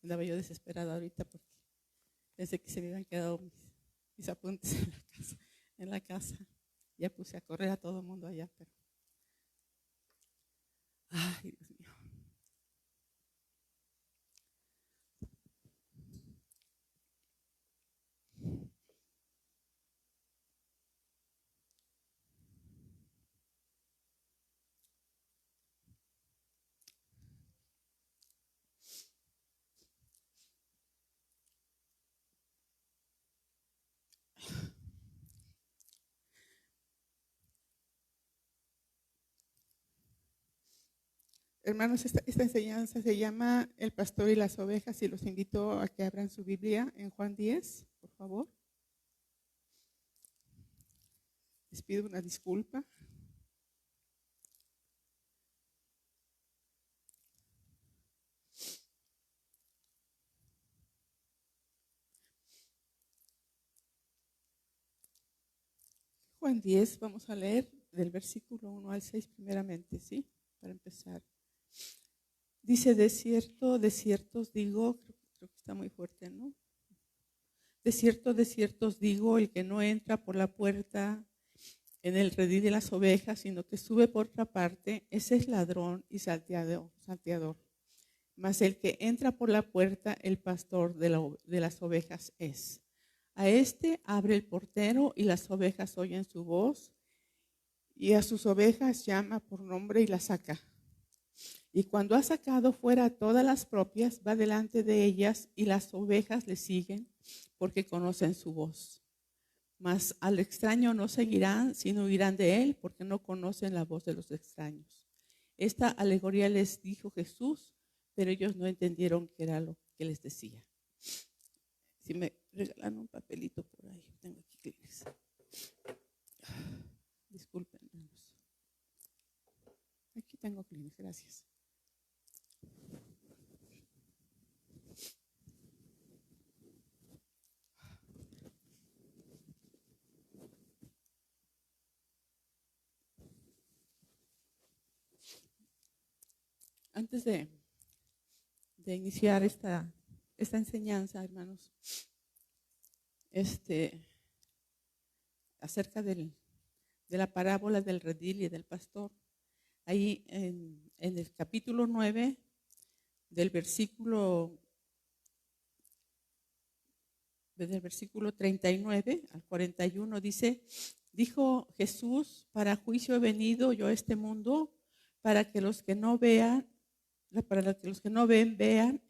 Andaba yo desesperada ahorita porque pensé que se me habían quedado mis apuntes en la casa. Ya puse a correr a todo el mundo allá, pero ay, Dios mío. Hermanos, esta enseñanza se llama El pastor y las ovejas y los invito a que abran su Biblia en Juan 10, por favor. Les pido una disculpa. Juan 10, vamos a leer del versículo 1 al 6 primeramente, ¿sí? Para empezar. Dice, de cierto os digo, creo que está muy fuerte, ¿no? De cierto os digo, el que no entra por la puerta en el redil de las ovejas, sino que sube por otra parte, ese es ladrón y salteador. Mas el que entra por la puerta, el pastor de las ovejas es. A este abre el portero y las ovejas oyen su voz, y a sus ovejas llama por nombre y las saca. Y cuando ha sacado fuera a todas las propias, va delante de ellas y las ovejas le siguen porque conocen su voz. Mas al extraño no seguirán, sino huirán de él porque no conocen la voz de los extraños. Esta alegoría les dijo Jesús, pero ellos no entendieron qué era lo que les decía. Si me regalan un papelito por ahí, tengo aquí Kleenex. Disculpen, hermanos. Aquí tengo Kleenex, gracias. Antes de iniciar esta enseñanza, hermanos, acerca de la parábola del redil y del pastor, ahí en el capítulo 9, del versículo 39 al 41, dice, dijo Jesús, para juicio he venido yo a este mundo, para que los que no ven, vean,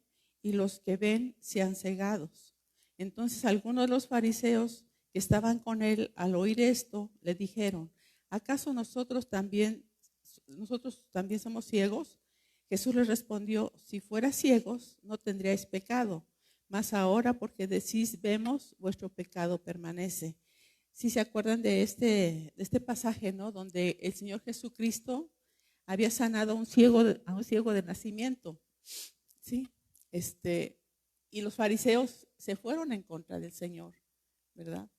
y los que ven sean cegados. Entonces algunos de los fariseos que estaban con él, al oír esto, le dijeron, ¿acaso nosotros también somos ciegos? Jesús les respondió, si fueras ciegos, no tendríais pecado, mas ahora porque decís vemos, vuestro pecado permanece. Si se acuerdan de este pasaje, ¿no? Donde el Señor Jesucristo había sanado a un ciego de nacimiento, ¿sí? Y los fariseos se fueron en contra del Señor, ¿verdad?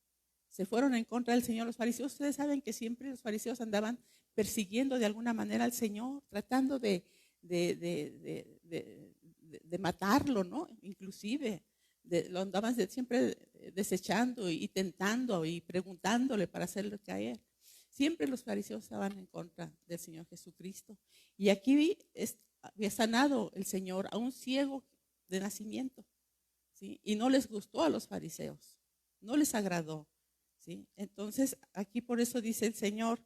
Se fueron en contra del Señor los fariseos. Ustedes saben que siempre los fariseos andaban persiguiendo de alguna manera al Señor, tratando de matarlo, ¿no? Inclusive lo andaban siempre desechando y tentando y preguntándole para hacerle caer. Siempre los fariseos estaban en contra del Señor Jesucristo. Y aquí había sanado el Señor a un ciego de nacimiento, ¿sí? Y no les gustó a los fariseos, no les agradó, ¿sí? Entonces aquí por eso dice el Señor,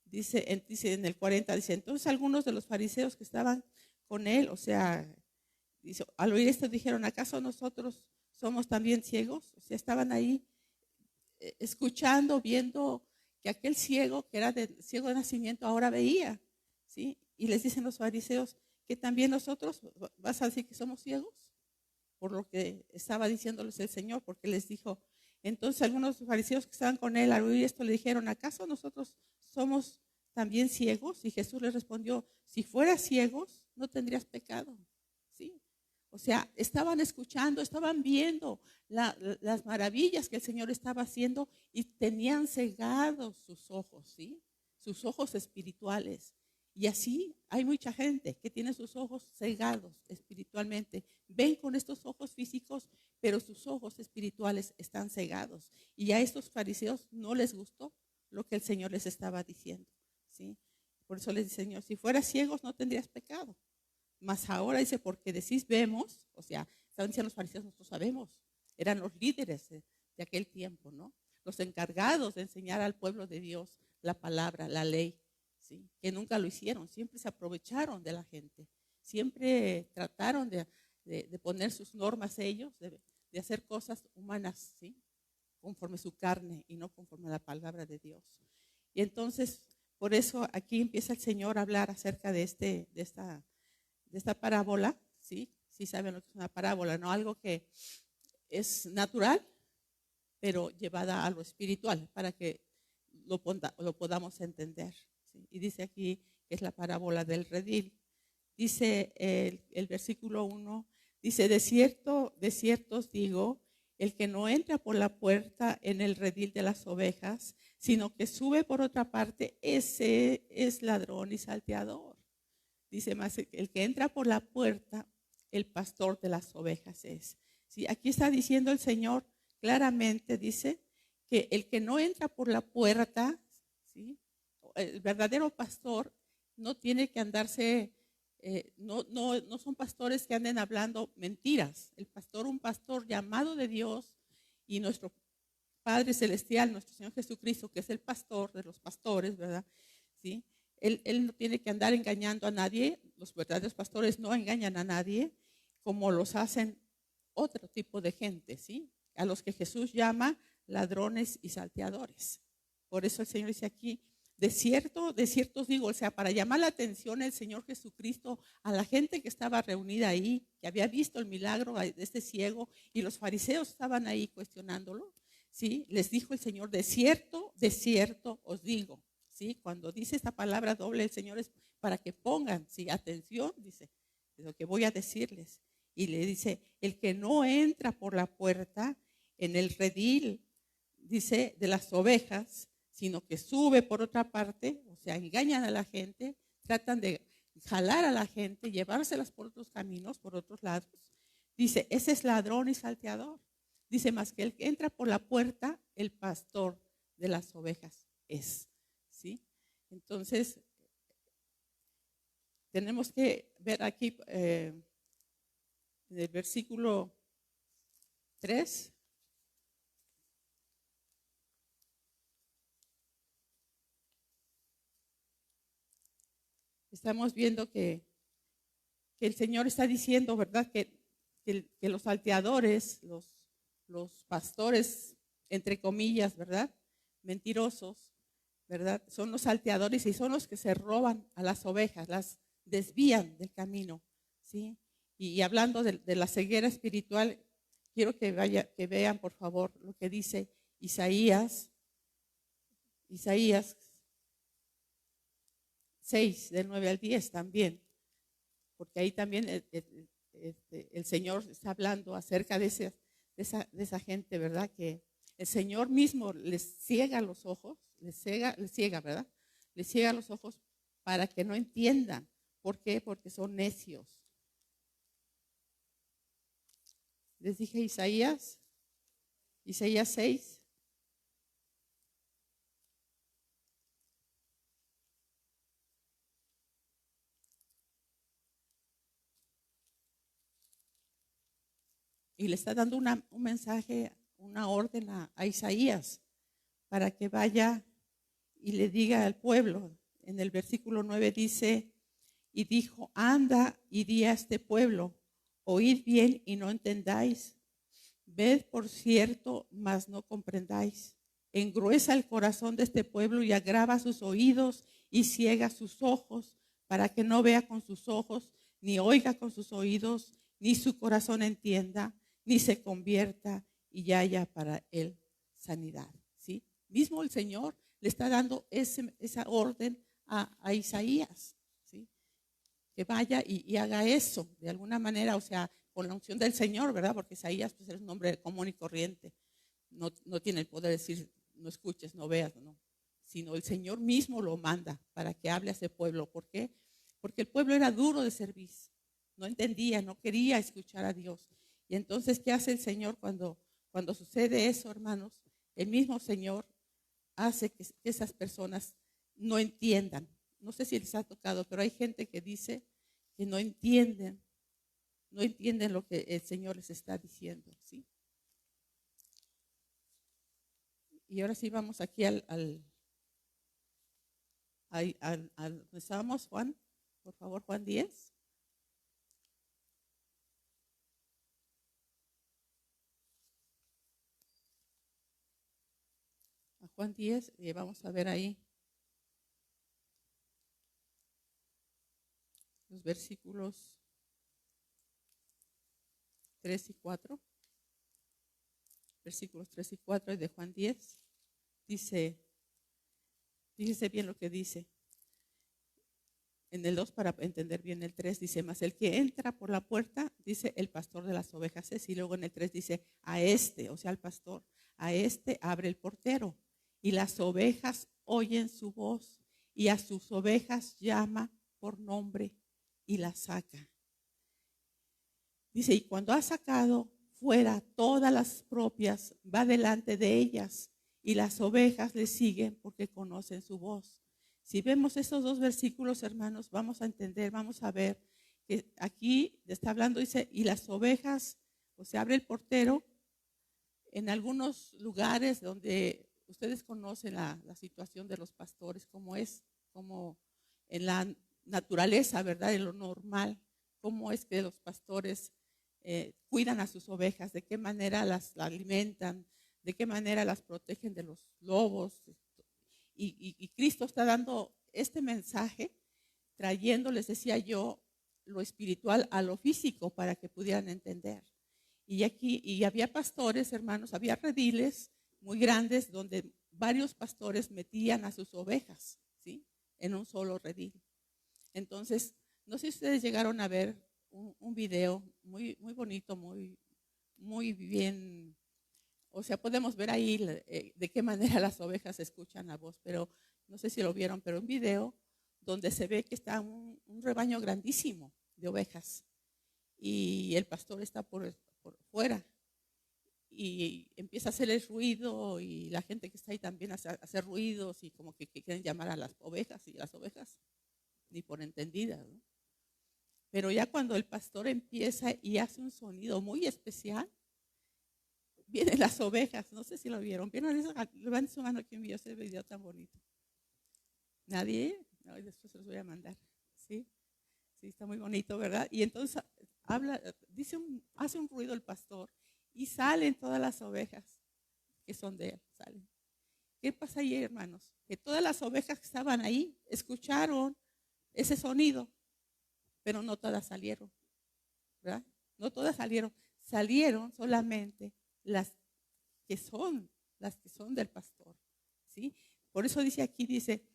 dice en el 40, dice, entonces algunos de los fariseos que estaban con él, o sea, dice, al oír esto dijeron, ¿acaso nosotros somos también ciegos? O sea, estaban ahí escuchando, viendo que aquel ciego, que era ciego de nacimiento, ahora veía, ¿sí? Y les dicen los fariseos que también nosotros, ¿vas a decir que somos ciegos? Por lo que estaba diciéndoles el Señor, porque les dijo, entonces algunos fariseos que estaban con él al oír esto le dijeron, ¿acaso nosotros somos también ciegos? Y Jesús les respondió, si fueras ciegos, no tendrías pecado, ¿sí? O sea, estaban escuchando, estaban viendo las maravillas que el Señor estaba haciendo y tenían cegados sus ojos, ¿sí? Sus ojos espirituales. Y así hay mucha gente que tiene sus ojos cegados espiritualmente. Ven con estos ojos físicos, pero sus ojos espirituales están cegados. Y a estos fariseos no les gustó lo que el Señor les estaba diciendo, ¿sí? Por eso les dice el Señor, si fueras ciegos no tendrías pecado. Mas ahora dice, porque decís vemos, o sea, estaban diciendo los fariseos, nosotros sabemos, eran los líderes de aquel tiempo, ¿no? Los encargados de enseñar al pueblo de Dios la palabra, la ley, ¿sí? Que nunca lo hicieron, siempre se aprovecharon de la gente, siempre trataron de poner sus normas ellos, de hacer cosas humanas, ¿sí? Conforme su carne y no conforme a la palabra de Dios. Y entonces, por eso aquí empieza el Señor a hablar acerca de esta parábola, ¿sí? Sí saben lo que es una parábola, ¿no? Algo que es natural, pero llevada a lo espiritual, para que lo podamos entender, ¿sí? Y dice aquí que es la parábola del redil. Dice el versículo 1, dice, de cierto os digo, el que no entra por la puerta en el redil de las ovejas, sino que sube por otra parte, ese es ladrón y salteador. Dice más, el que entra por la puerta, el pastor de las ovejas es. ¿Sí? Aquí está diciendo el Señor claramente, dice, que el que no entra por la puerta, ¿sí? El verdadero pastor no tiene que andarse, no son pastores que anden hablando mentiras. El pastor, un pastor llamado de Dios, y nuestro Padre Celestial, nuestro Señor Jesucristo, que es el pastor de los pastores, ¿verdad? ¿Sí? Él no tiene que andar engañando a nadie. Los verdaderos pastores no engañan a nadie como los hacen otro tipo de gente, ¿sí? A los que Jesús llama ladrones y salteadores. Por eso el Señor dice aquí, de cierto os digo, o sea, para llamar la atención el Señor Jesucristo a la gente que estaba reunida ahí, que había visto el milagro de este ciego, y los fariseos estaban ahí cuestionándolo, ¿sí? Les dijo el Señor, de cierto os digo. ¿Sí? Cuando dice esta palabra doble, el Señor es para que pongan, ¿sí? Atención, dice, de lo que voy a decirles. Y le dice, el que no entra por la puerta en el redil, dice, de las ovejas, sino que sube por otra parte, o sea, engañan a la gente, tratan de jalar a la gente, llevárselas por otros caminos, por otros lados. Dice, ese es ladrón y salteador. Dice, más que el que entra por la puerta, el pastor de las ovejas es. ¿Sí? Entonces, tenemos que ver aquí en el versículo 3. Estamos viendo que el Señor está diciendo, ¿verdad? Que los salteadores, los pastores, entre comillas, ¿verdad? Mentirosos, ¿verdad? Son los salteadores y son los que se roban a las ovejas, las desvían del camino, ¿sí? Y hablando de la ceguera espiritual, quiero que vean, por favor, lo que dice Isaías 6, del 9 al 10 también, porque ahí también el Señor está hablando acerca de esa gente, ¿verdad? Que el Señor mismo les ciega los ojos, les ciega, ¿verdad? Les ciega los ojos para que no entiendan. ¿Por qué? Porque son necios. Les dije Isaías 6. Y le está dando un mensaje, una orden a Isaías para que vaya y le diga al pueblo. En el versículo 9 dice, y dijo, anda y di a este pueblo, oíd bien y no entendáis, ved por cierto, mas no comprendáis. Engruesa el corazón de este pueblo y agrava sus oídos y ciega sus ojos, para que no vea con sus ojos, ni oiga con sus oídos, ni su corazón entienda, ni se convierta y haya para él sanidad. ¿Sí? Mismo el Señor le está dando esa orden a Isaías, ¿sí? Que vaya y haga eso de alguna manera, o sea, con la unción del Señor, ¿verdad? Porque Isaías pues, es un hombre común y corriente, no tiene el poder de decir no escuches, no veas, no. sino el Señor mismo lo manda para que hable a ese pueblo. ¿Por qué? Porque el pueblo era duro de servicio, no entendía, no quería escuchar a Dios. Y entonces, ¿qué hace el Señor cuando sucede eso, hermanos? El mismo Señor hace que esas personas no entiendan. No sé si les ha tocado, pero hay gente que dice que no entienden lo que el Señor les está diciendo, ¿sí? Y ahora sí vamos aquí donde estábamos, Juan, por favor, Juan 10. A Juan 10, y vamos a ver ahí los versículos 3 y 4. Versículos 3 y 4 de Juan 10. Fíjese bien lo que dice. En el 2, para entender bien el 3, dice, mas el que entra por la puerta, dice, el pastor de las ovejas es. Y luego en el 3 dice, a este, o sea, al pastor, a este abre el portero. Y las ovejas oyen su voz, y a sus ovejas llama por nombre y las saca. Dice, y cuando ha sacado fuera todas las propias, va delante de ellas, y las ovejas le siguen porque conocen su voz. Si vemos esos dos versículos, hermanos, vamos a entender, vamos a ver que aquí está hablando, dice, y las ovejas, o sea, abre el portero. En algunos lugares donde ustedes conocen la situación de los pastores, como es, como en la naturaleza, ¿verdad? En lo normal, cómo es que los pastores cuidan a sus ovejas, de qué manera las alimentan, de qué manera las protegen de los lobos. Y Cristo está dando este mensaje, trayendo, les decía yo, lo espiritual a lo físico para que pudieran entender. Y había pastores, hermanos, había rediles muy grandes donde varios pastores metían a sus ovejas, ¿sí? En un solo redil. Entonces, no sé si ustedes llegaron a ver un video muy, muy bonito, muy bien. O sea, podemos ver ahí de qué manera las ovejas escuchan la voz, pero no sé si lo vieron, pero un video donde se ve que está un rebaño grandísimo de ovejas y el pastor está por fuera y empieza a hacer el ruido y la gente que está ahí también hace ruidos y como que quieren llamar a las ovejas y las ovejas ni por entendidas, ¿no? Pero ya cuando el pastor empieza y hace un sonido muy especial, vienen las ovejas. No sé si lo vieron. Levanten su mano, quien vio ese video tan bonito. ¿Nadie? No, después se los voy a mandar. ¿Sí? Sí, está muy bonito, ¿verdad? Y entonces hace un ruido el pastor y salen todas las ovejas que son de él. Salen. ¿Qué pasa ahí, hermanos? Que todas las ovejas que estaban ahí escucharon ese sonido, pero no todas salieron, ¿verdad? No todas salieron. Salieron solamente las que son del pastor, ¿sí? Por eso dice aquí, dice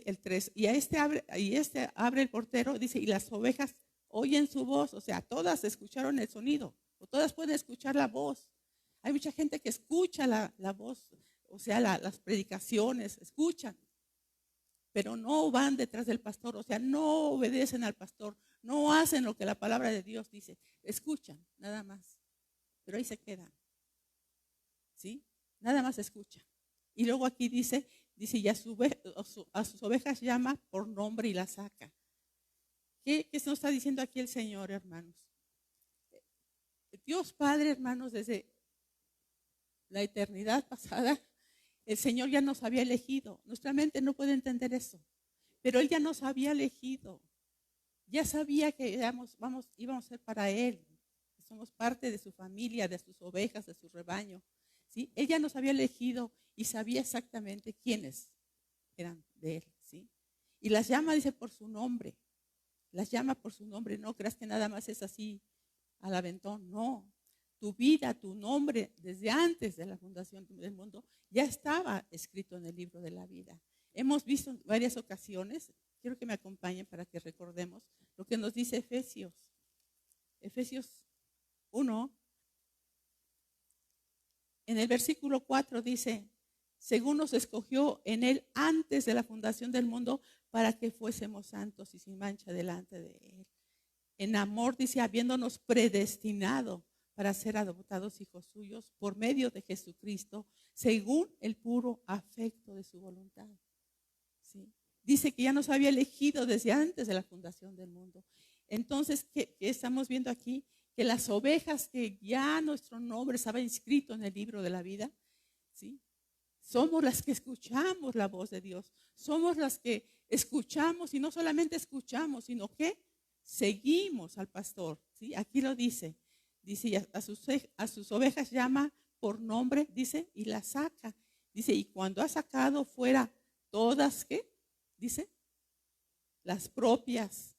el 3, y este abre el portero, dice, y las ovejas oyen su voz, o sea, todas escucharon el sonido, o todas pueden escuchar la voz. Hay mucha gente que escucha la voz, o sea, las predicaciones, escuchan, pero no van detrás del pastor, o sea, no obedecen al pastor, no hacen lo que la palabra de Dios dice, escuchan, nada más, pero ahí se quedan, ¿sí? Nada más escuchan. Y luego aquí dice, y a sus ovejas llama por nombre y las saca. ¿Qué nos está diciendo aquí el Señor, hermanos? Dios Padre, hermanos, desde la eternidad pasada, el Señor ya nos había elegido. Nuestra mente no puede entender eso, pero Él ya nos había elegido. Ya sabía que íbamos a ser para Él. Somos parte de su familia, de sus ovejas, de su rebaño, ¿sí? Él ya nos había elegido y sabía exactamente quiénes eran de Él, ¿sí? Y las llama, dice, por su nombre. Las llama por su nombre. No creas que nada más es así al aventón. No. Tu vida, tu nombre, desde antes de la fundación del mundo, ya estaba escrito en el libro de la vida. Hemos visto en varias ocasiones, quiero que me acompañen para que recordemos lo que nos dice Efesios. Efesios 1, En el versículo 4 dice, según nos escogió en Él antes de la fundación del mundo para que fuésemos santos y sin mancha delante de Él. En amor, dice, habiéndonos predestinado para ser adoptados hijos suyos por medio de Jesucristo, según el puro afecto de su voluntad. ¿Sí? Dice que ya nos había elegido desde antes de la fundación del mundo. Entonces, ¿qué estamos viendo aquí? Que las ovejas que ya nuestro nombre estaba inscrito en el libro de la vida, ¿sí? Somos las que escuchamos la voz de Dios. Somos las que escuchamos y no solamente escuchamos, sino que seguimos al pastor. ¿Sí? Aquí lo dice. Dice, a sus ovejas llama por nombre, dice, y las saca. Dice, y cuando ha sacado fuera todas, ¿qué? Dice, las propias,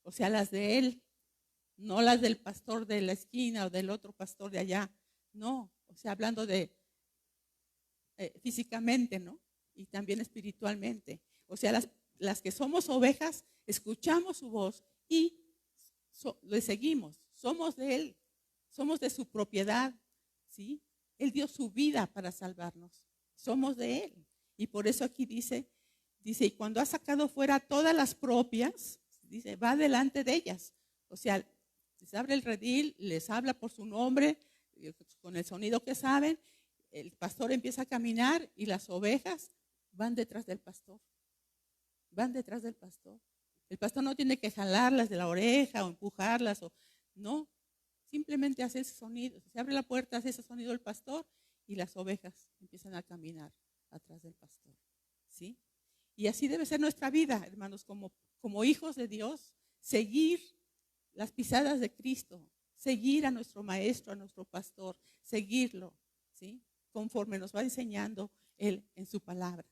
o sea, las de él, no las del pastor de la esquina o del otro pastor de allá. No, o sea, hablando de físicamente, ¿no? Y también espiritualmente. O sea, las que somos ovejas, escuchamos su voz y le seguimos. Somos de Él, somos de su propiedad, ¿sí? Él dio su vida para salvarnos. Somos de Él. Y por eso aquí dice, y cuando ha sacado fuera todas las propias, dice, va delante de ellas. O sea, les abre el redil, les habla por su nombre, con el sonido que saben. El pastor empieza a caminar y las ovejas van detrás del pastor. Van detrás del pastor. El pastor no tiene que jalarlas de la oreja o empujarlas. No, simplemente hace ese sonido. Se abre la puerta, hace ese sonido el pastor y las ovejas empiezan a caminar atrás del pastor. ¿Sí? Y así debe ser nuestra vida, hermanos, como hijos de Dios, seguir las pisadas de Cristo, seguir a nuestro maestro, a nuestro pastor, seguirlo, ¿sí? Conforme nos va enseñando Él en su palabra.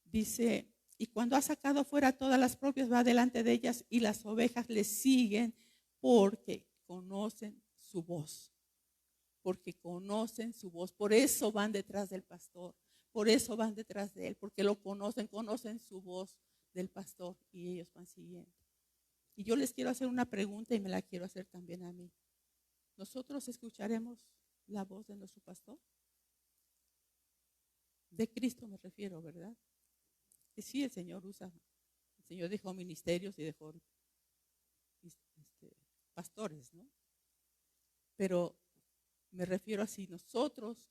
Dice, y cuando ha sacado fuera todas las propias, va delante de ellas y las ovejas le siguen porque conocen su voz. Porque conocen su voz. Por eso van detrás del pastor. Por eso van detrás de él. Porque lo conocen su voz del pastor y ellos van siguiendo. Y yo les quiero hacer una pregunta y me la quiero hacer también a mí. ¿Nosotros escucharemos la voz de nuestro pastor? De Cristo me refiero, ¿verdad? Que sí, el Señor dejó ministerios y dejó pastores, ¿no? Pero me refiero a si nosotros,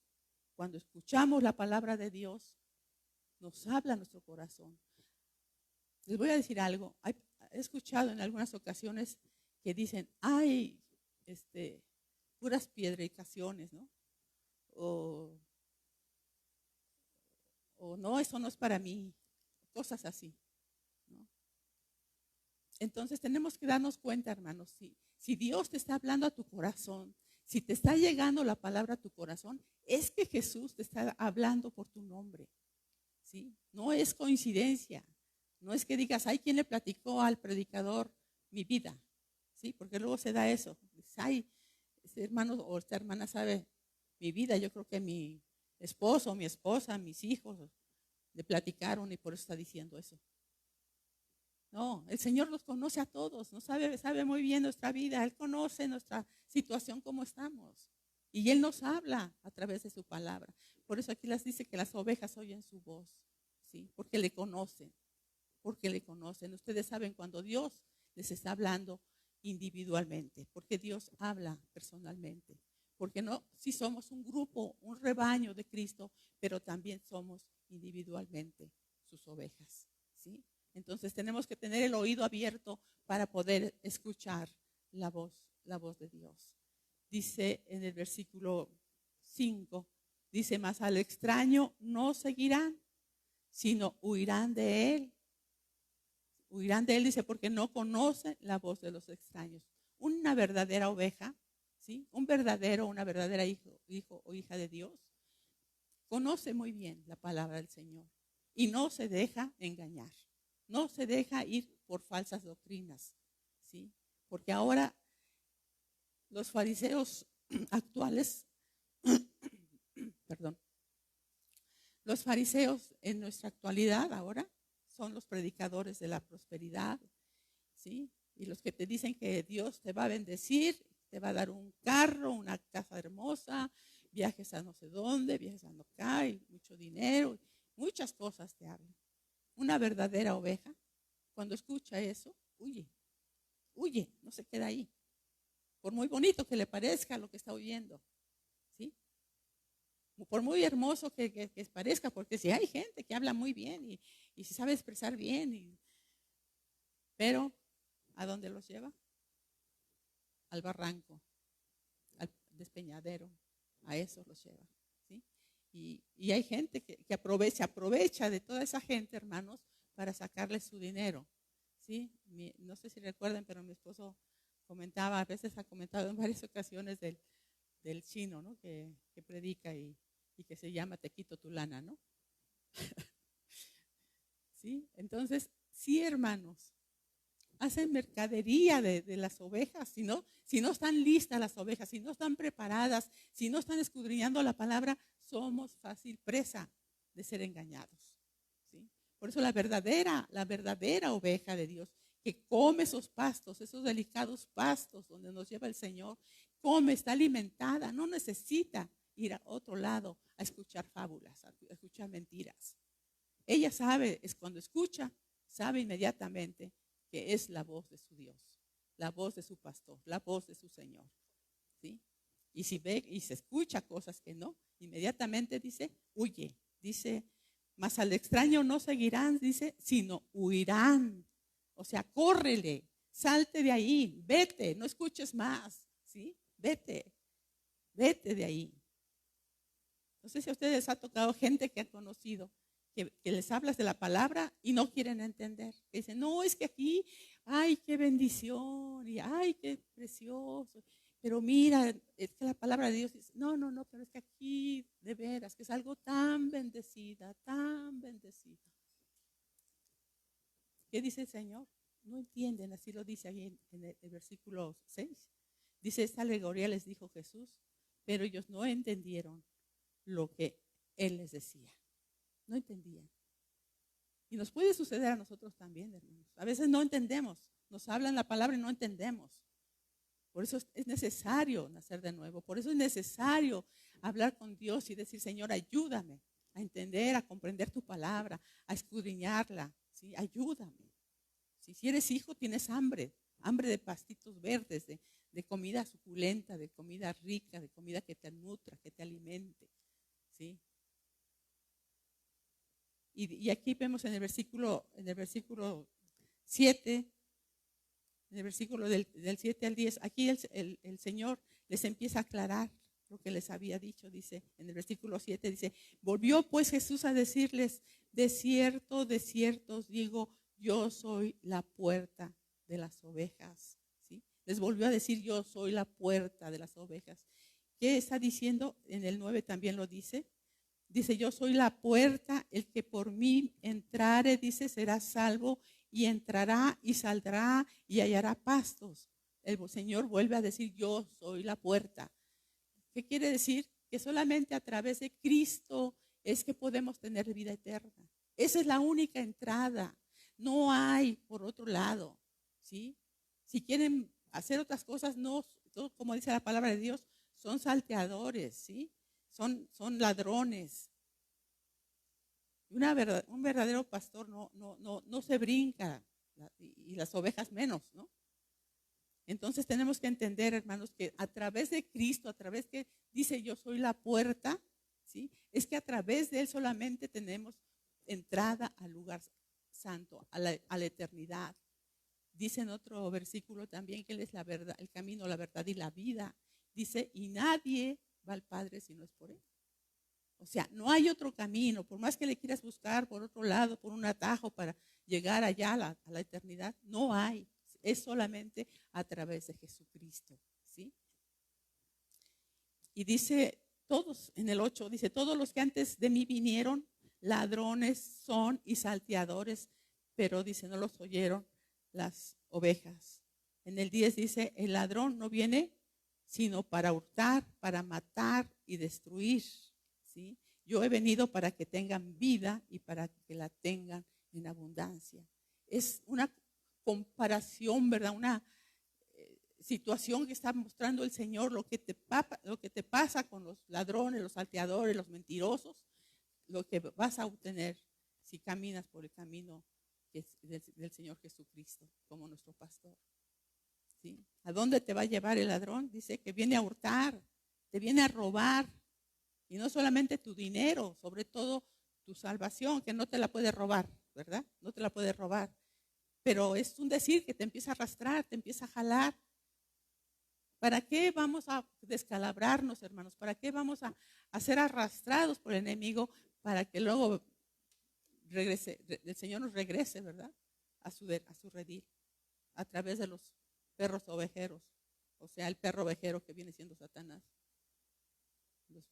cuando escuchamos la palabra de Dios, nos habla nuestro corazón. Les voy a decir algo. He escuchado en algunas ocasiones que dicen, ay, puras piedricaciones, ¿no? O no, eso no es para mí, cosas así, ¿no? Entonces tenemos que darnos cuenta, hermanos, si Dios te está hablando a tu corazón, si te está llegando la palabra a tu corazón, es que Jesús te está hablando por tu nombre, ¿sí? No es coincidencia, no es que digas, ay, ¿quién le platicó al predicador mi vida? ¿Sí? Porque luego se da eso, ay, este hermano o esta hermana sabe mi vida, yo creo que mi esposo, mi esposa, mis hijos le platicaron y por eso está diciendo eso. No, el Señor los conoce a todos, sabe muy bien nuestra vida, Él conoce nuestra situación como estamos y Él nos habla a través de su palabra. Por eso aquí les dice que las ovejas oyen su voz, ¿sí? Porque le conocen. Ustedes saben cuando Dios les está hablando individualmente, porque Dios habla personalmente. Porque no, sí somos un grupo, un rebaño de Cristo, pero también somos individualmente sus ovejas, ¿sí? Entonces tenemos que tener el oído abierto para poder escuchar la voz de Dios. Dice en el versículo 5, dice, mas al extraño no seguirán, sino huirán de él. Huirán de él, dice, porque no conocen la voz de los extraños. Una verdadera oveja, ¿sí? Una verdadera hijo o hija de Dios, conoce muy bien la palabra del Señor y no se deja engañar. No se deja ir por falsas doctrinas, ¿sí? Porque ahora los fariseos actuales, perdón, los fariseos en nuestra actualidad ahora son los predicadores de la prosperidad, ¿sí? Y los que te dicen que Dios te va a bendecir, te va a dar un carro, una casa hermosa, viajes a no sé dónde, viajes a no acá, y mucho dinero, muchas cosas te hablan. Una verdadera oveja, cuando escucha eso, huye, no se queda ahí. Por muy bonito que le parezca lo que está oyendo, ¿sí? Por muy hermoso que parezca, porque si hay gente que habla muy bien y se sabe expresar bien, pero ¿a dónde los lleva? Al barranco, al despeñadero, a eso los lleva, ¿sí? Y hay gente que aprovecha de toda esa gente, hermanos, para sacarle su dinero, ¿sí? No sé si recuerdan, pero mi esposo comentaba, a veces ha comentado en varias ocasiones del chino, ¿no? Que predica y que se llama Te quito tu lana, ¿no? ¿Sí? Entonces, sí, hermanos, hacen mercadería de las ovejas, si no están listas las ovejas, si no están preparadas, si no están escudriñando la palabra, somos fácil presa de ser engañados, ¿sí? Por eso la verdadera oveja de Dios, que come esos pastos, esos delicados pastos donde nos lleva el Señor, come, está alimentada, no necesita ir a otro lado a escuchar fábulas, a escuchar mentiras. Ella sabe, es cuando escucha, sabe inmediatamente que es la voz de su Dios, la voz de su pastor, la voz de su Señor, ¿sí? Y si ve y se escucha cosas que no, inmediatamente dice, huye. Dice, mas al extraño no seguirán, dice, sino huirán. O sea, córrele, salte de ahí, vete, no escuches más, ¿sí? Vete de ahí. No sé si a ustedes les ha tocado gente que han conocido, que les hablas de la palabra y no quieren entender. Que dicen, no, es que aquí, ay, qué bendición, y ay, qué precioso. Pero mira, es que la palabra de Dios dice, no, pero es que aquí, de veras, que es algo tan bendecida, tan bendecida. ¿Qué dice el Señor? No entienden, así lo dice ahí en el versículo 6. Dice, esta alegoría les dijo Jesús, pero ellos no entendieron lo que Él les decía. No entendían. Y nos puede suceder a nosotros también, hermanos. A veces no entendemos, nos hablan la palabra y no entendemos. Por eso es necesario nacer de nuevo. Por eso es necesario hablar con Dios y decir, Señor, ayúdame a entender, a comprender tu palabra, a escudriñarla, ¿sí? Ayúdame. Si eres hijo, tienes hambre de pastitos verdes, de comida suculenta, de comida rica, de comida que te nutra, que te alimente, ¿sí? Y aquí vemos en el versículo 7, en el versículo del 7 al 10, aquí el Señor les empieza a aclarar lo que les había dicho. Dice, en el versículo 7, dice, volvió pues Jesús a decirles, de cierto os digo, yo soy la puerta de las ovejas, ¿sí? Les volvió a decir, yo soy la puerta de las ovejas. ¿Qué está diciendo? En el 9 también lo dice. Dice, yo soy la puerta, el que por mí entrare, dice, será salvo, y entrará y saldrá y hallará pastos. El Señor vuelve a decir, yo soy la puerta. ¿Qué quiere decir? Que solamente a través de Cristo es que podemos tener vida eterna. Esa es la única entrada. No hay por otro lado, ¿sí? Si quieren hacer otras cosas, no, como dice la palabra de Dios, son salteadores, ¿sí? Son ladrones. Un verdadero pastor no se brinca, y las ovejas menos, ¿no? Entonces tenemos que entender, hermanos, que a través de Cristo, a través que dice yo soy la puerta, ¿sí? Es que a través de Él solamente tenemos entrada al lugar santo, a la eternidad. Dice en otro versículo también que Él es la verdad, el camino, la verdad y la vida. Dice, y nadie va al Padre si no es por Él. O sea, no hay otro camino, por más que le quieras buscar por otro lado, por un atajo para llegar allá a la eternidad, no hay. Es solamente a través de Jesucristo, ¿sí? Y dice, todos, en el 8, dice, todos los que antes de mí vinieron, ladrones son y salteadores, pero dice, no los oyeron las ovejas. En el 10 dice, el ladrón no viene sino para hurtar, para matar y destruir, ¿sí? Yo he venido para que tengan vida y para que la tengan en abundancia. Es una comparación, ¿verdad? situación que está mostrando el Señor, lo que te pasa con los ladrones, los salteadores, los mentirosos, lo que vas a obtener si caminas por el camino que es del Señor Jesucristo como nuestro pastor. ¿Sí? ¿A dónde te va a llevar el ladrón? Dice que viene a hurtar, te viene a robar. Y no solamente tu dinero, sobre todo tu salvación, que no te la puede robar, ¿verdad? No te la puede robar. Pero es un decir que te empieza a arrastrar, te empieza a jalar. ¿Para qué vamos a descalabrarnos, hermanos? ¿Para qué vamos a ser arrastrados por el enemigo? Para que luego regrese, el Señor nos regrese, ¿verdad? A su redil, a través de los perros ovejeros. O sea, el perro ovejero que viene siendo Satanás.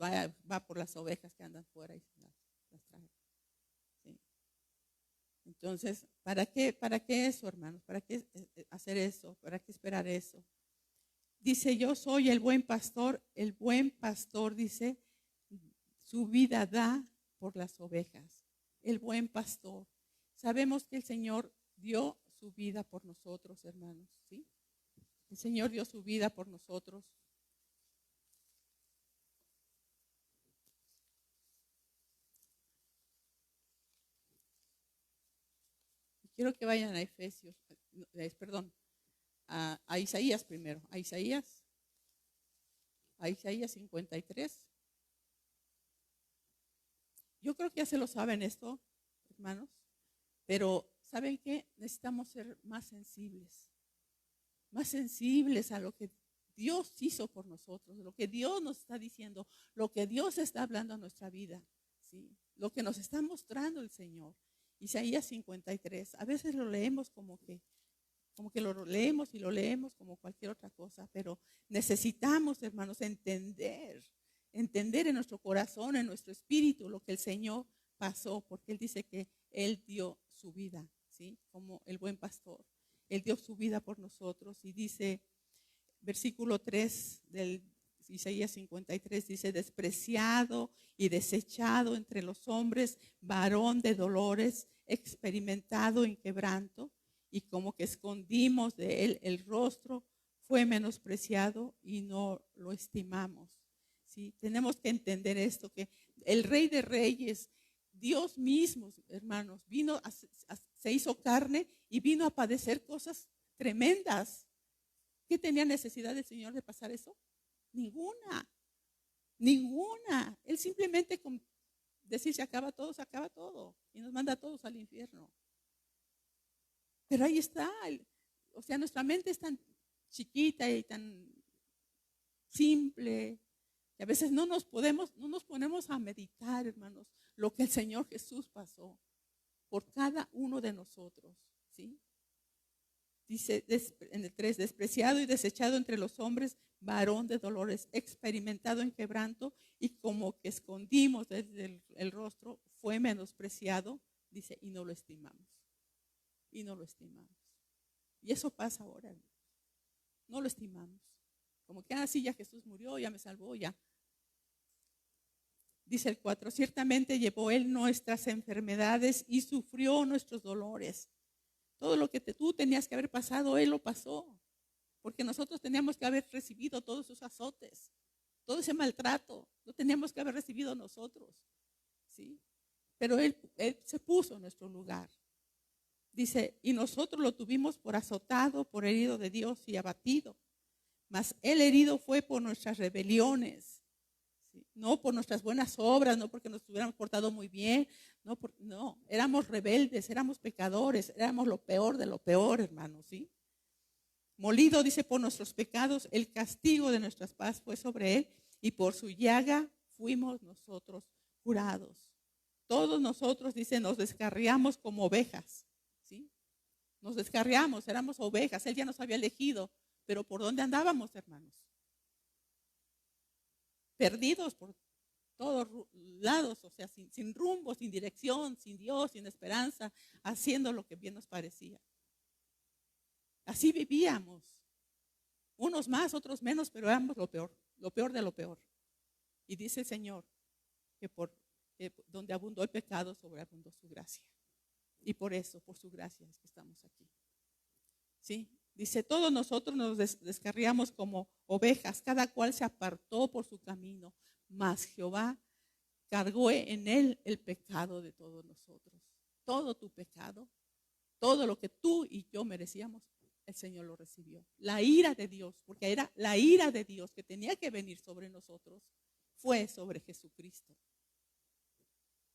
Va por las ovejas que andan fuera y las trae. ¿Sí? Entonces, ¿para qué eso, hermanos? ¿Para qué hacer eso? ¿Para qué esperar eso? Dice, yo soy el buen pastor. El buen pastor, dice, su vida da por las ovejas. El buen pastor. Sabemos que el Señor dio su vida por nosotros, hermanos. ¿Sí? El Señor dio su vida por nosotros. Quiero que vayan a Efesios, perdón, a Isaías primero, a Isaías 53. Yo creo que ya se lo saben esto, hermanos, pero ¿saben qué? Necesitamos ser más sensibles a lo que Dios hizo por nosotros, lo que Dios nos está diciendo, lo que Dios está hablando a nuestra vida, ¿sí? Lo que nos está mostrando el Señor. Isaías 53, a veces lo leemos como que lo leemos y lo leemos como cualquier otra cosa, pero necesitamos, hermanos, entender en nuestro corazón, en nuestro espíritu, lo que el Señor pasó, porque Él dice que Él dio su vida, ¿sí? Como el buen pastor. Él dio su vida por nosotros y dice, versículo 3 del Isaías 53, dice, despreciado y desechado entre los hombres, varón de dolores, experimentado en quebranto, y como que escondimos de él el rostro, fue menospreciado y no lo estimamos. ¿Sí? Tenemos que entender esto, que el Rey de Reyes, Dios mismo, hermanos, se hizo carne y vino a padecer cosas tremendas. ¿Qué tenía necesidad el Señor de pasar eso? Ninguna. Él simplemente con decir se acaba todo y nos manda a todos al infierno. Pero ahí está, o sea, nuestra mente es tan chiquita y tan simple que a veces no nos ponemos a meditar, hermanos, lo que el Señor Jesús pasó por cada uno de nosotros, ¿sí? Dice en el 3, despreciado y desechado entre los hombres, varón de dolores, experimentado en quebranto, y como que escondimos desde el rostro, fue menospreciado, dice, y no lo estimamos. Y no lo estimamos. Y eso pasa ahora, hermanos. No lo estimamos. Como que, sí, ya Jesús murió, ya me salvó, ya. Dice el 4, ciertamente llevó Él nuestras enfermedades y sufrió nuestros dolores. Todo lo que tú tenías que haber pasado, Él lo pasó. Porque nosotros teníamos que haber recibido todos esos azotes, todo ese maltrato. Lo teníamos que haber recibido nosotros, ¿sí? Pero Él se puso en nuestro lugar. Dice, y nosotros lo tuvimos por azotado, por herido de Dios y abatido. Mas Él herido fue por nuestras rebeliones, ¿sí? No por nuestras buenas obras, no porque nos hubiéramos portado muy bien. No, éramos rebeldes, éramos pecadores, éramos lo peor de lo peor, hermanos, ¿sí? Molido, dice, por nuestros pecados, el castigo de nuestras paz fue sobre Él, y por su llaga fuimos nosotros curados. Todos nosotros, dice, nos descarriamos como ovejas, ¿sí? Nos descarriamos, éramos ovejas. Él ya nos había elegido, pero ¿por dónde andábamos, hermanos? Perdidos por todos lados, o sea, sin rumbo, sin dirección, sin Dios, sin esperanza, haciendo lo que bien nos parecía. Así vivíamos. Unos más, otros menos, pero éramos lo peor de lo peor. Y dice el Señor que donde abundó el pecado, sobreabundó su gracia. Y por eso, por su gracia, es que estamos aquí. ¿Sí? Dice, todos nosotros nos descarriamos como ovejas, cada cual se apartó por su camino, mas Jehová cargó en él el pecado de todos nosotros. Todo tu pecado, todo lo que tú y yo merecíamos, el Señor lo recibió. La ira de Dios, porque era la ira de Dios que tenía que venir sobre nosotros, fue sobre Jesucristo.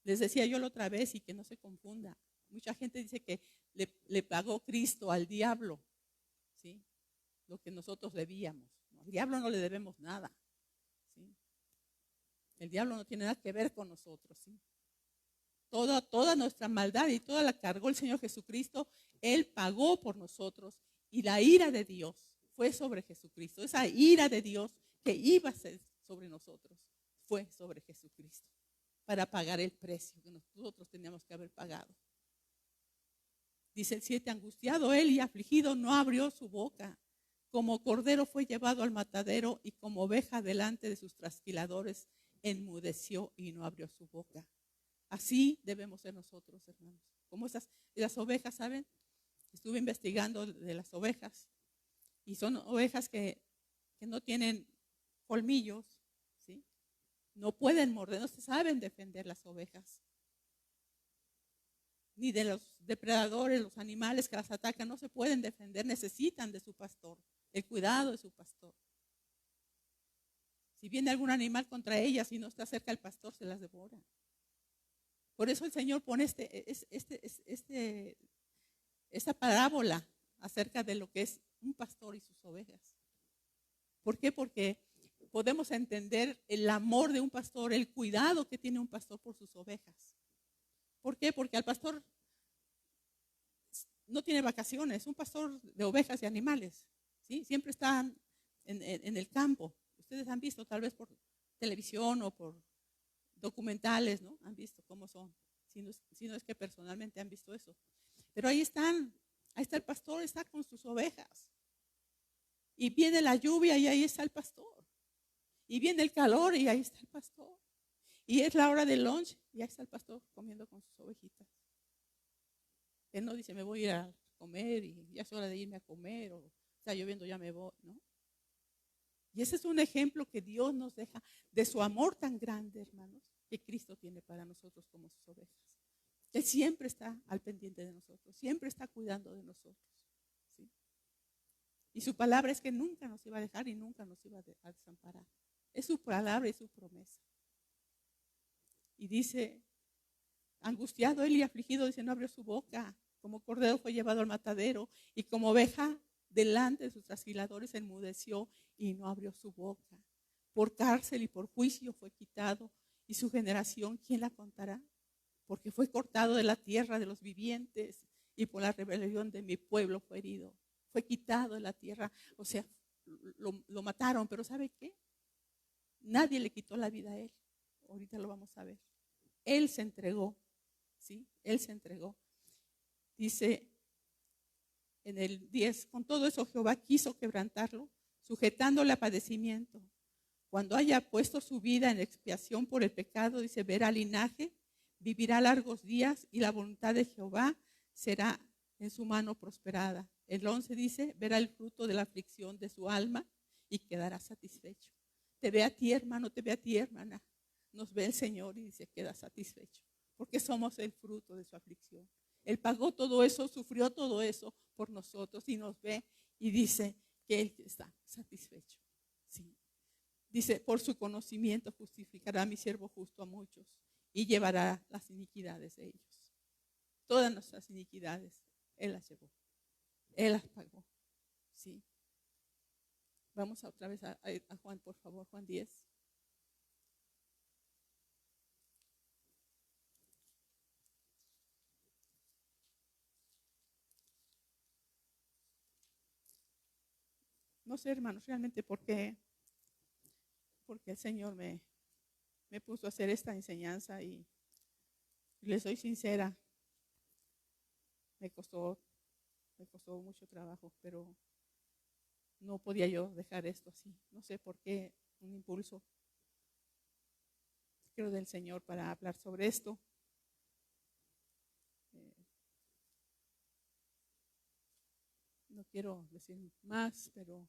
Les decía yo la otra vez, y que no se confunda, mucha gente dice que le pagó Cristo al diablo, ¿sí? Lo que nosotros debíamos. Al diablo no le debemos nada, ¿sí? El diablo no tiene nada que ver con nosotros, ¿sí? Toda nuestra maldad y toda la cargó el Señor Jesucristo. Él pagó por nosotros, y la ira de Dios fue sobre Jesucristo. Esa ira de Dios que iba a ser sobre nosotros fue sobre Jesucristo, para pagar el precio que nosotros teníamos que haber pagado. Dice el 7, angustiado él y afligido no abrió su boca. Como cordero fue llevado al matadero, y como oveja delante de sus trasquiladores enmudeció y no abrió su boca. Así debemos ser nosotros, hermanos. Como las ovejas, ¿saben? Estuve investigando de las ovejas, y son ovejas que no tienen colmillos, ¿sí? No pueden morder, no se saben defender las ovejas. Ni de los depredadores, los animales que las atacan, no se pueden defender, necesitan de su pastor, el cuidado de su pastor. Si viene algún animal contra ellas y no está cerca el pastor, se las devora. Por eso el Señor pone esta parábola acerca de lo que es un pastor y sus ovejas. ¿Por qué? Porque podemos entender el amor de un pastor, el cuidado que tiene un pastor por sus ovejas. ¿Por qué? Porque al pastor no tiene vacaciones, un pastor de ovejas y animales, ¿sí? Siempre está en el campo. Ustedes han visto tal vez por televisión o por documentales, ¿no? Han visto cómo son, si no es que personalmente han visto eso. Pero ahí está el pastor, está con sus ovejas. Y viene la lluvia y ahí está el pastor. Y viene el calor y ahí está el pastor. Y es la hora del lunch y ahí está el pastor comiendo con sus ovejitas. Él no dice, me voy a ir a comer y ya es hora de irme a comer, o está lloviendo, ya me voy, ¿no? Y ese es un ejemplo que Dios nos deja de su amor tan grande, hermanos, que Cristo tiene para nosotros como sus ovejas. Él siempre está al pendiente de nosotros, siempre está cuidando de nosotros, ¿sí? Y su palabra es que nunca nos iba a dejar y nunca nos iba a desamparar. Es su palabra y su promesa. Y dice, angustiado él y afligido, dice, no abrió su boca. Como cordero fue llevado al matadero, y como oveja delante de sus trasquiladores enmudeció y no abrió su boca. Por cárcel y por juicio fue quitado, y su generación, ¿quién la contará? Porque fue cortado de la tierra de los vivientes, y por la rebelión de mi pueblo fue herido. Fue quitado de la tierra, o sea, lo mataron, pero ¿sabe qué? Nadie le quitó la vida a él. Ahorita lo vamos a ver. Él se entregó, ¿sí? Él se entregó. Dice en el 10, con todo eso Jehová quiso quebrantarlo, sujetándole a padecimiento. Cuando haya puesto su vida en expiación por el pecado, dice, verá linaje, vivirá largos días, y la voluntad de Jehová será en su mano prosperada. El 11 dice, verá el fruto de la aflicción de su alma y quedará satisfecho. Te ve a ti, hermano, te ve a ti, hermana. Nos ve el Señor y dice, queda satisfecho, porque somos el fruto de su aflicción. Él pagó todo eso, sufrió todo eso por nosotros, y nos ve y dice que Él está satisfecho. Sí. Dice, por su conocimiento justificará a mi siervo justo a muchos, y llevará las iniquidades de ellos. Todas nuestras iniquidades, Él las llevó. Él las pagó. Sí. Vamos otra vez a Juan, por favor, Juan 10. No sé, hermanos, realmente porque el Señor me puso a hacer esta enseñanza, y les soy sincera, me costó mucho trabajo, pero no podía yo dejar esto así. No sé por qué, un impulso, creo, del Señor para hablar sobre esto. no quiero decir más, pero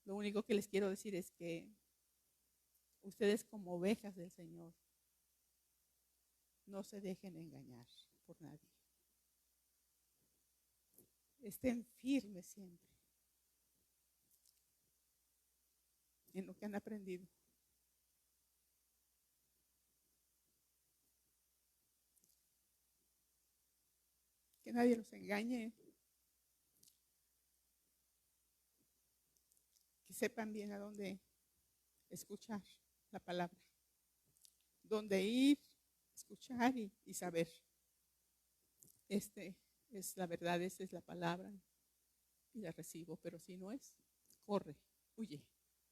lo único que les quiero decir es que ustedes como ovejas del Señor, no se dejen engañar por nadie. Estén firmes siempre en lo que han aprendido. Que nadie los engañe. Que sepan bien a dónde escuchar la palabra. Dónde ir, escuchar y saber. Es la verdad, esta es la palabra y la recibo, pero si no es, corre, huye,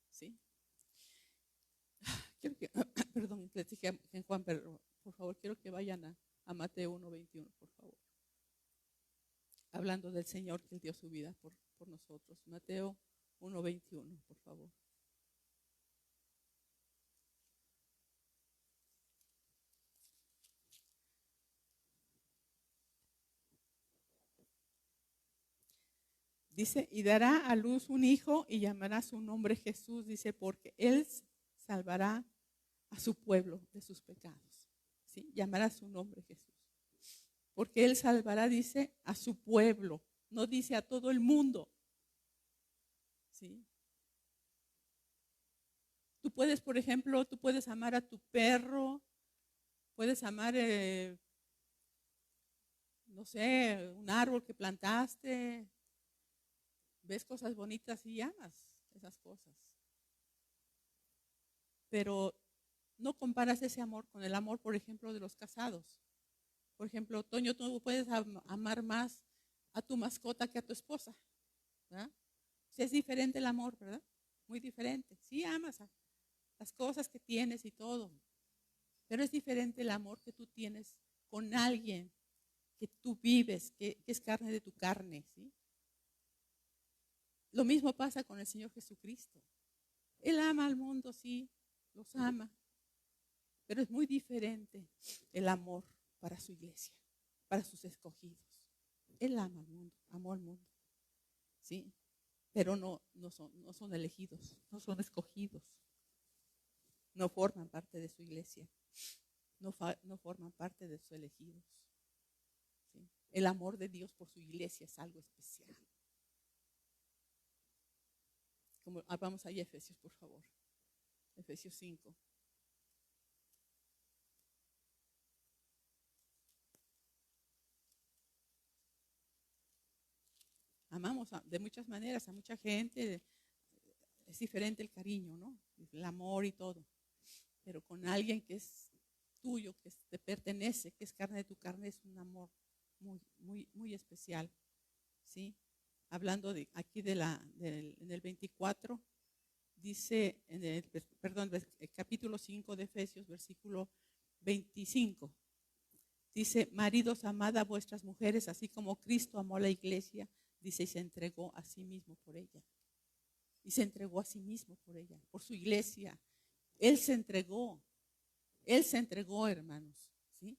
¿sí? Quiero que, perdón, les dije en Juan, pero por favor, quiero que vayan a Mateo 1:21, por favor. Hablando del Señor que Él dio su vida por nosotros. Mateo 1:21, por favor. Dice, y dará a luz un hijo y llamará su nombre Jesús, dice, porque Él salvará a su pueblo de sus pecados. ¿Sí? Llamará su nombre Jesús. Porque Él salvará, dice, a su pueblo. No dice a todo el mundo. ¿Sí? Tú puedes, por ejemplo, tú puedes amar a tu perro, puedes amar, no sé, un árbol que plantaste. Ves cosas bonitas y amas esas cosas. Pero no comparas ese amor con el amor, por ejemplo, de los casados. Por ejemplo, Toño, tú puedes amar más a tu mascota que a tu esposa, ¿verdad? O sea, es diferente el amor, ¿verdad? Muy diferente. Sí amas a las cosas que tienes y todo, pero es diferente el amor que tú tienes con alguien que tú vives, que es carne de tu carne, ¿sí? Lo mismo pasa con el Señor Jesucristo. Él ama al mundo, sí, los ama, pero es muy diferente el amor para su iglesia, para sus escogidos. Él ama al mundo, amó al mundo, sí, pero no son elegidos, no son escogidos, no forman parte de su iglesia, no forman parte de sus elegidos. ¿Sí? El amor de Dios por su iglesia es algo especial. Vamos ahí a Efesios, por favor. Efesios 5. Amamos de muchas maneras a mucha gente. Es diferente el cariño, ¿no? El amor y todo. Pero con alguien que es tuyo, que te pertenece, que es carne de tu carne, es un amor muy, muy, muy especial. ¿Sí? Hablando aquí en el 24, dice, el capítulo 5 de Efesios, versículo 25. Dice, maridos, amad a vuestras mujeres, así como Cristo amó a la iglesia, dice, y se entregó a sí mismo por ella. Y se entregó a sí mismo por ella, por su iglesia. Él se entregó, hermanos. ¿Sí?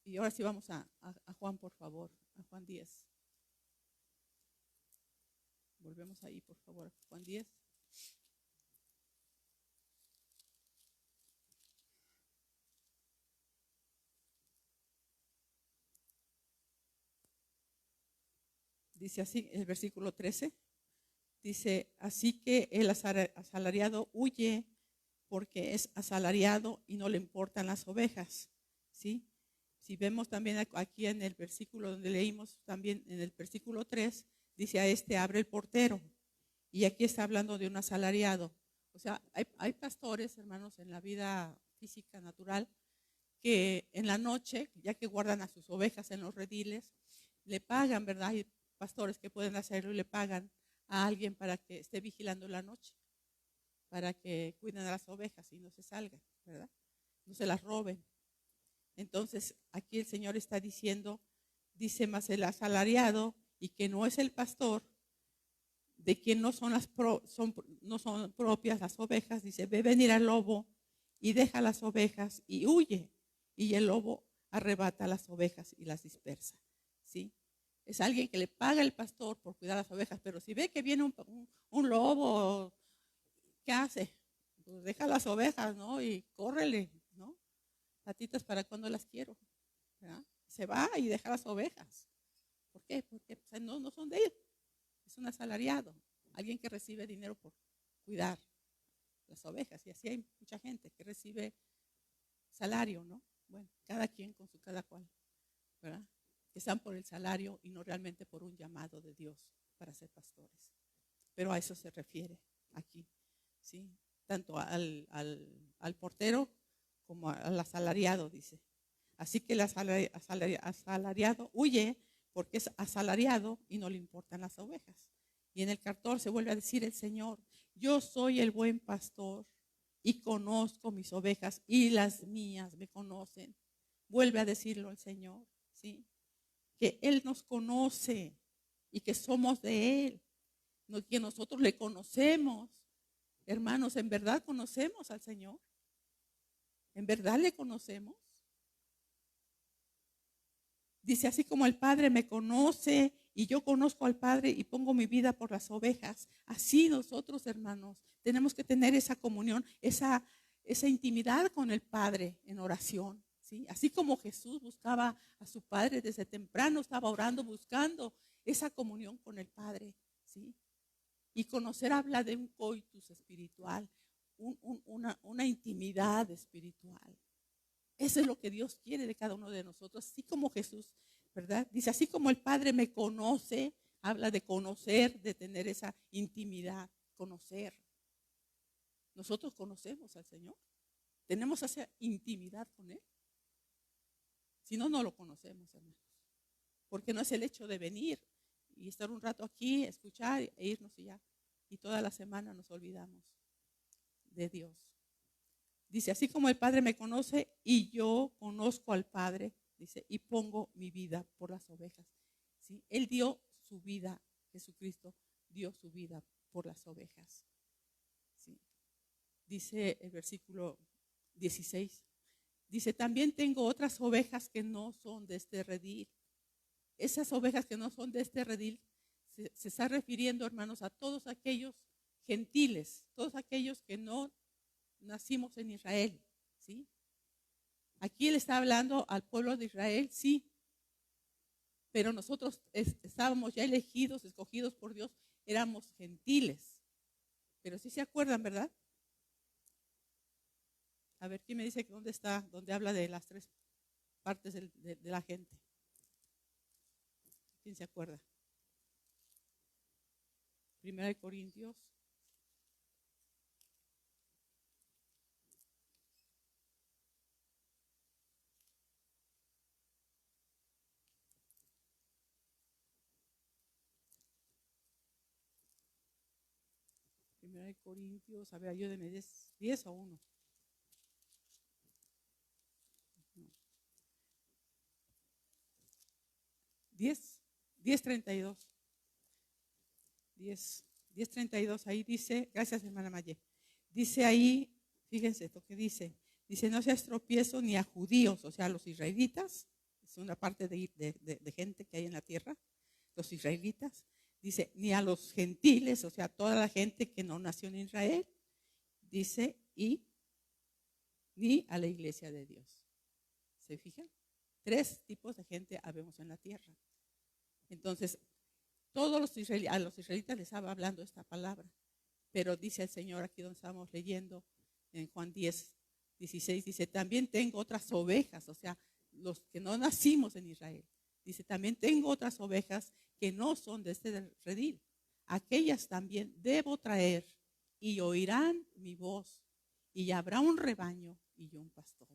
Y ahora sí vamos a Juan, por favor, a Juan 10. Volvemos ahí, por favor, a Juan 10. Dice así, el versículo 13. Dice, así que el asalariado huye porque es asalariado y no le importan las ovejas. ¿Sí? Si vemos también aquí en el versículo donde leímos, también en el versículo 3, dice, a este abre el portero. Y aquí está hablando de un asalariado. O sea, hay pastores, hermanos, en la vida física natural, que en la noche, ya que guardan a sus ovejas en los rediles, le pagan, ¿verdad? Hay pastores que pueden hacerlo y le pagan a alguien para que esté vigilando la noche, para que cuiden a las ovejas y no se salgan, ¿verdad? No se las roben. Entonces, aquí el Señor está diciendo, dice, más el asalariado, y que no es el pastor, de quien no son propias las ovejas, dice, ve venir al lobo y deja las ovejas y huye, y el lobo arrebata las ovejas y las dispersa. ¿sí? Es alguien que le paga el pastor por cuidar las ovejas, pero si ve que viene un lobo, ¿qué hace? Pues deja las ovejas, ¿no? Y córrele, ¿no? Patitas, ¿para cuando las quiero? ¿Verdad? Se va y deja las ovejas. ¿Por qué? Porque pues, no son de él. Es un asalariado, alguien que recibe dinero por cuidar las ovejas. Y así hay mucha gente que recibe salario, ¿no? Bueno, cada quien con su cada cual, ¿verdad? Que están por el salario y no realmente por un llamado de Dios para ser pastores. Pero a eso se refiere aquí, ¿sí? Tanto al portero como al asalariado, dice. Así que el asalariado huye porque es asalariado y no le importan las ovejas. Y en el 14 vuelve a decir el Señor: yo soy el buen pastor y conozco mis ovejas y las mías me conocen. Vuelve a decirlo el Señor, ¿sí? Que Él nos conoce y que somos de Él, que nosotros le conocemos. Hermanos, ¿en verdad conocemos al Señor? ¿En verdad le conocemos? Dice, así como el Padre me conoce y yo conozco al Padre y pongo mi vida por las ovejas, así nosotros, hermanos, tenemos que tener esa comunión, esa intimidad con el Padre en oración, ¿sí? Así como Jesús buscaba a su Padre desde temprano, estaba orando, buscando esa comunión con el Padre, ¿sí? Y conocer habla de un coitus espiritual, una intimidad espiritual. Eso es lo que Dios quiere de cada uno de nosotros, así como Jesús, ¿verdad? Dice, así como el Padre me conoce, habla de conocer, de tener esa intimidad, conocer. Nosotros conocemos al Señor, tenemos esa intimidad con Él. Si no, no lo conocemos, hermanos. Porque no es el hecho de venir y estar un rato aquí, escuchar e irnos y ya. Y toda la semana nos olvidamos de Dios. Dice, así como el Padre me conoce y yo conozco al Padre, dice, y pongo mi vida por las ovejas. ¿Sí? Él dio su vida, Jesucristo dio su vida por las ovejas. ¿Sí? Dice el versículo 16, dice, también tengo otras ovejas que no son de este redil. Esas ovejas que no son de este redil se está refiriendo, hermanos, a todos aquellos gentiles, todos aquellos que no nacimos en Israel, ¿sí? Aquí él está hablando al pueblo de Israel, sí, pero nosotros estábamos ya elegidos, escogidos por Dios, éramos gentiles. Pero sí se acuerdan, ¿verdad? A ver, ¿quién me dice que dónde está, donde habla de las tres partes de la gente? ¿Quién se acuerda? 1 Corintios. Primera de Corintios, a ver, ayúdenme, 10 o 1. 10:32. 10:32, ahí dice, gracias hermana Maye, dice ahí, fíjense esto que dice, no seas tropiezo ni a judíos, o sea, a los israelitas, es una parte de gente que hay en la tierra, los israelitas, dice, ni a los gentiles, o sea, toda la gente que no nació en Israel, dice, y ni a la iglesia de Dios. ¿Se fijan? 3 tipos de gente habemos en la tierra. Entonces, a los israelitas les estaba hablando esta palabra, pero dice el Señor aquí donde estamos leyendo en Juan 10:16, dice, también tengo otras ovejas, o sea, los que no nacimos en Israel. Dice, también tengo otras ovejas que no son de este redil. Aquellas también debo traer y oirán mi voz y habrá un rebaño y un pastor.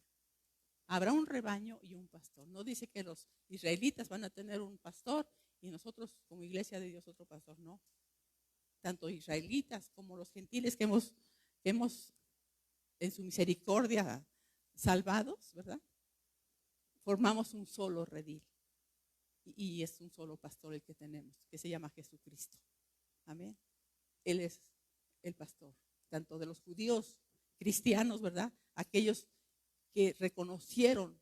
Habrá un rebaño y un pastor. No dice que los israelitas van a tener un pastor y nosotros como iglesia de Dios otro pastor, no. Tanto israelitas como los gentiles que hemos en su misericordia salvados, ¿verdad? Formamos un solo redil y es un solo pastor el que tenemos, que se llama Jesucristo. Amén. Él es el pastor, tanto de los judíos cristianos, ¿verdad? Aquellos que reconocieron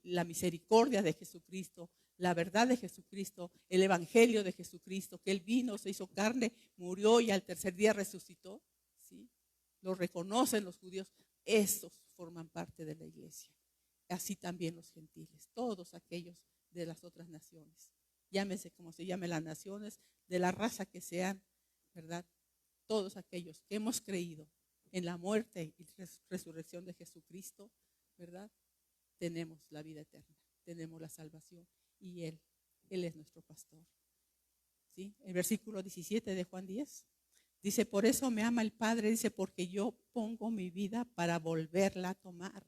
la misericordia de Jesucristo, la verdad de Jesucristo, el evangelio de Jesucristo, que Él vino, se hizo carne, murió y al tercer día resucitó, ¿sí? Lo reconocen los judíos, estos forman parte de la iglesia. Así también los gentiles, todos aquellos de las otras naciones. Llámese como se llamen las naciones, de la raza que sean, ¿verdad? Todos aquellos que hemos creído en la muerte y resurrección de Jesucristo, ¿verdad? Tenemos la vida eterna, tenemos la salvación y Él es nuestro pastor. ¿Sí? El versículo 17 de Juan 10 dice, por eso me ama el Padre, dice, porque yo pongo mi vida para volverla a tomar.